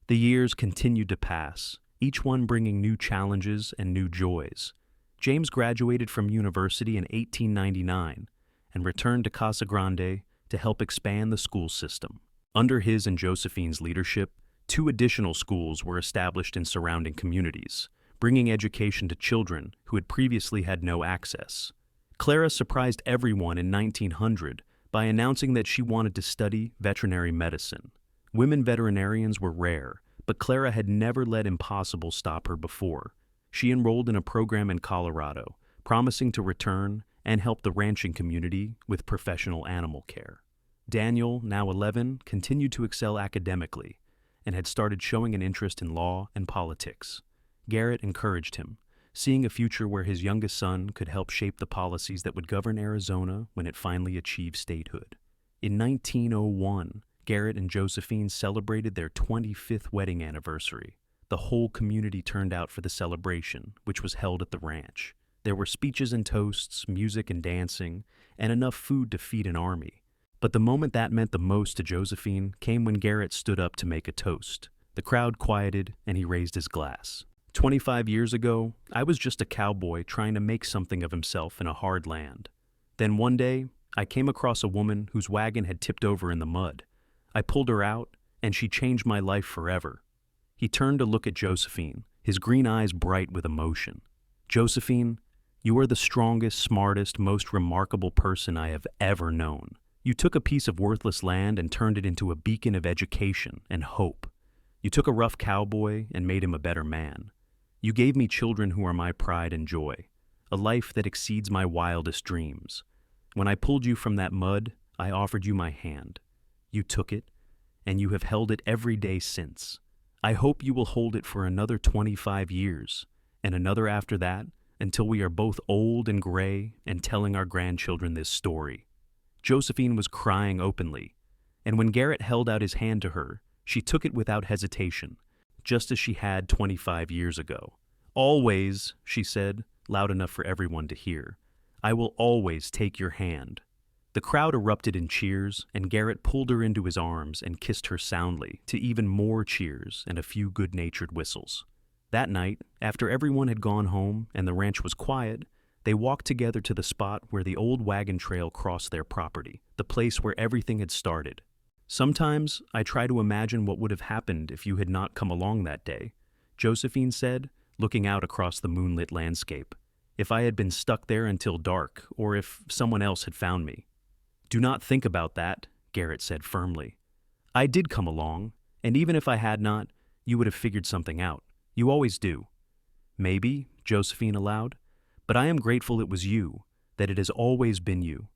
Speaker 1: The years continued to pass, each one bringing new challenges and new joys. James graduated from university in 1899 and returned to Casa Grande to help expand the school system. Under his and Josephine's leadership, 2 additional schools were established in surrounding communities, bringing education to children who had previously had no access. Clara surprised everyone in 1900 by announcing that she wanted to study veterinary medicine. Women veterinarians were rare, but Clara had never let impossible stop her before. She enrolled in a program in Colorado, promising to return and help the ranching community with professional animal care. Daniel, now 11, continued to excel academically and had started showing an interest in law and politics. Garrett encouraged him, seeing a future where his youngest son could help shape the policies that would govern Arizona when it finally achieved statehood. In 1901, Garrett and Josephine celebrated their 25th wedding anniversary. The whole community turned out for the celebration, which was held at the ranch. There were speeches and toasts, music and dancing, and enough food to feed an army. But the moment that meant the most to Josephine came when Garrett stood up to make a toast. The crowd quieted, and he raised his glass. 25 years ago, I was just a cowboy trying to make something of himself in a hard land. Then one day, I came across a woman whose wagon had tipped over in the mud. I pulled her out, and she changed my life forever." He turned to look at Josephine, his green eyes bright with emotion. "Josephine, you are the strongest, smartest, most remarkable person I have ever known. You took a piece of worthless land and turned it into a beacon of education and hope. You took a rough cowboy and made him a better man. You gave me children who are my pride and joy, a life that exceeds my wildest dreams. When I pulled you from that mud, I offered you my hand. You took it, and you have held it every day since. I hope you will hold it for another 25 years, and another after that, until we are both old and gray and telling our grandchildren this story." Josephine was crying openly, and when Garrett held out his hand to her, she took it without hesitation, just as she had 25 years ago. "Always," she said, loud enough for everyone to hear, "I will always take your hand." The crowd erupted in cheers, and Garrett pulled her into his arms and kissed her soundly, to even more cheers and a few good-natured whistles. That night, after everyone had gone home and the ranch was quiet, they walked together to the spot where the old wagon trail crossed their property, the place where everything had started. "Sometimes I try to imagine what would have happened if you had not come along that day," Josephine said, looking out across the moonlit landscape. "If I had been stuck there until dark, or if someone else had found me." "Do not think about that," Garrett said firmly. "I did come along, and even if I had not, you would have figured something out. You always do." "Maybe," Josephine allowed, "but I am grateful it was you, that it has always been you."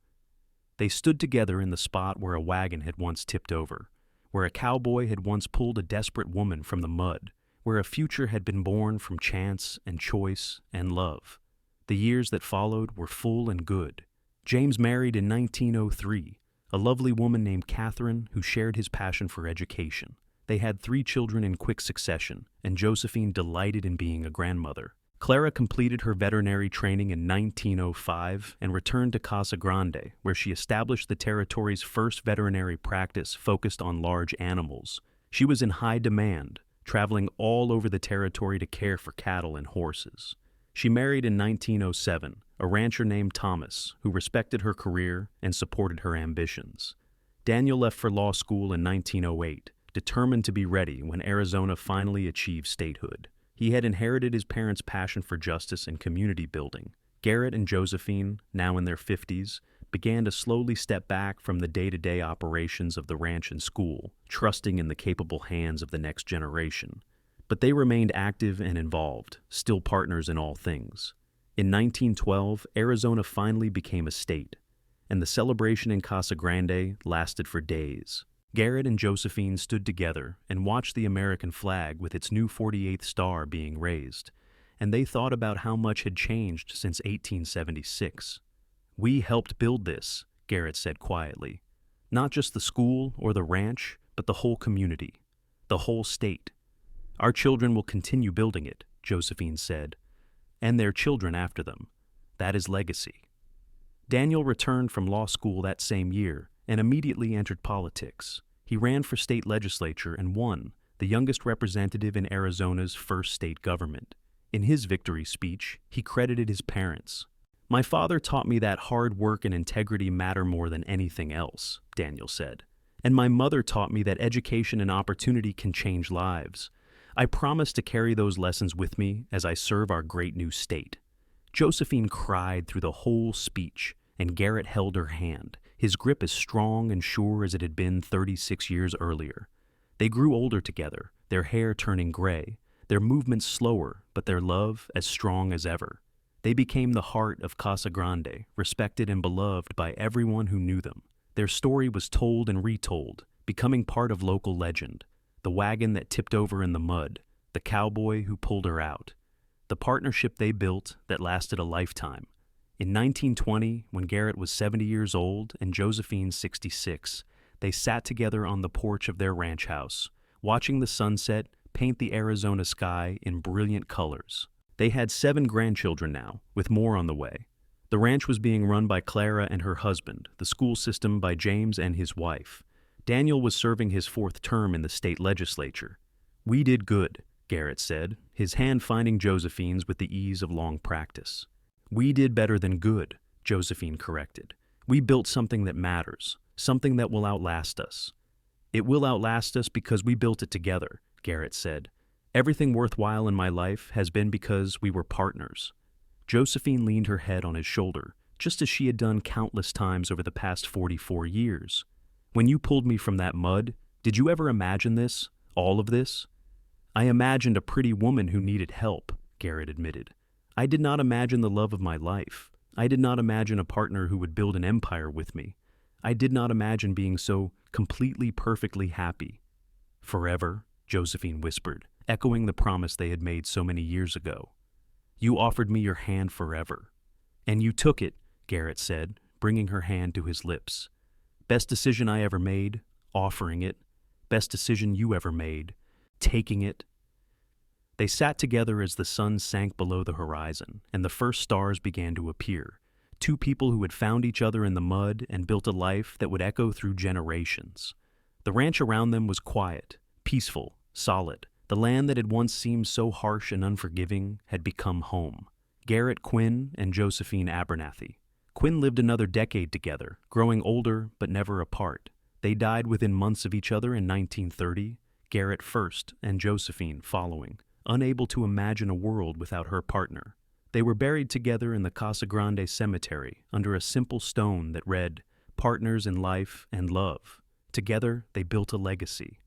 Speaker 1: They stood together in the spot where a wagon had once tipped over, where a cowboy had once pulled a desperate woman from the mud, where a future had been born from chance and choice and love. The years that followed were full and good. James married in 1903, a lovely woman named Catherine who shared his passion for education. They had 3 children in quick succession, and Josephine delighted in being a grandmother. Clara completed her veterinary training in 1905 and returned to Casa Grande, where she established the territory's first veterinary practice focused on large animals. She was in high demand, traveling all over the territory to care for cattle and horses. She married in 1907 a rancher named Thomas, who respected her career and supported her ambitions. Daniel left for law school in 1908, determined to be ready when Arizona finally achieved statehood. He had inherited his parents' passion for justice and community building. Garrett and Josephine, now in their 50s, began to slowly step back from the day-to-day operations of the ranch and school, trusting in the capable hands of the next generation. But they remained active and involved, still partners in all things. In 1912, Arizona finally became a state, and the celebration in Casa Grande lasted for days. Garrett and Josephine stood together and watched the American flag with its new 48th star being raised, and they thought about how much had changed since 1876. "We helped build this," Garrett said quietly. "Not just the school or the ranch, but the whole community, the whole state. Our children will continue building it," Josephine said, "and their children after them. That is legacy." Daniel returned from law school that same year and immediately entered politics. He ran for state legislature and won, the youngest representative in Arizona's first state government. In his victory speech, he credited his parents. "My father taught me that hard work and integrity matter more than anything else," Daniel said. "And my mother taught me that education and opportunity can change lives. I promise to carry those lessons with me as I serve our great new state." Josephine cried through the whole speech, and Garrett held her hand, his grip as strong and sure as it had been 36 years earlier. They grew older together, their hair turning gray, their movements slower, but their love as strong as ever. They became the heart of Casa Grande, respected and beloved by everyone who knew them. Their story was told and retold, becoming part of local legend. The wagon that tipped over in the mud, the cowboy who pulled her out. The partnership they built that lasted a lifetime. In 1920, when Garrett was 70 years old and Josephine 66, they sat together on the porch of their ranch house, watching the sunset paint the Arizona sky in brilliant colors. They had 7 grandchildren now, with more on the way. The ranch was being run by Clara and her husband, the school system by James and his wife. Daniel was serving his 4th term in the state legislature. "We did good," Garrett said, his hand finding Josephine's with the ease of long practice. "We did better than good," Josephine corrected. "We built something that matters, something that will outlast us." "It will outlast us because we built it together," Garrett said. "Everything worthwhile in my life has been because we were partners." Josephine leaned her head on his shoulder, just as she had done countless times over the past 44 years. "When you pulled me from that mud, did you ever imagine this, all of this?" "I imagined a pretty woman who needed help," Garrett admitted. "I did not imagine the love of my life. I did not imagine a partner who would build an empire with me. I did not imagine being so completely, perfectly happy." "Forever," Josephine whispered, echoing the promise they had made so many years ago. "You offered me your hand forever." "And you took it," Garrett said, bringing her hand to his lips. "Best decision I ever made, offering it. Best decision you ever made, taking it." They sat together as the sun sank below the horizon, and the first stars began to appear. 2 people who had found each other in the mud and built a life that would echo through generations. The ranch around them was quiet, peaceful, solid. The land that had once seemed so harsh and unforgiving had become home. Garrett Quinn and Josephine Abernathy. Quinn lived another decade together, growing older but never apart. They died within months of each other in 1930, Garrett first and Josephine following, unable to imagine a world without her partner. They were buried together in the Casa Grande cemetery under a simple stone that read, "Partners in life and love." Together, they built a legacy.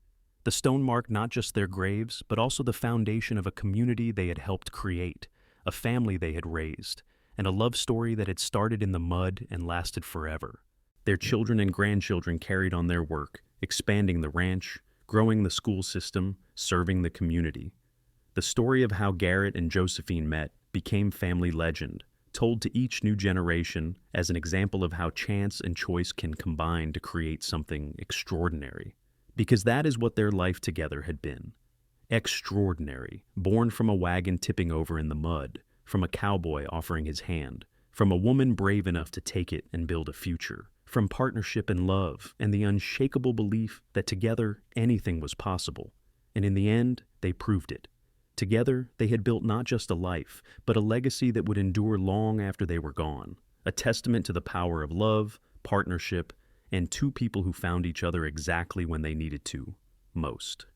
Speaker 1: The stone marked not just their graves, but also the foundation of a community they had helped create, a family they had raised, and a love story that had started in the mud and lasted forever. Their children and grandchildren carried on their work, expanding the ranch, growing the school system, serving the community. The story of how Garrett and Josephine met became family legend, told to each new generation as an example of how chance and choice can combine to create something extraordinary. Because that is what their life together had been. Extraordinary, born from a wagon tipping over in the mud, from a cowboy offering his hand, from a woman brave enough to take it and build a future, from partnership and love and the unshakable belief that together anything was possible. And in the end, they proved it. Together, they had built not just a life, but a legacy that would endure long after they were gone, a testament to the power of love, partnership, and two people who found each other exactly when they needed to, most.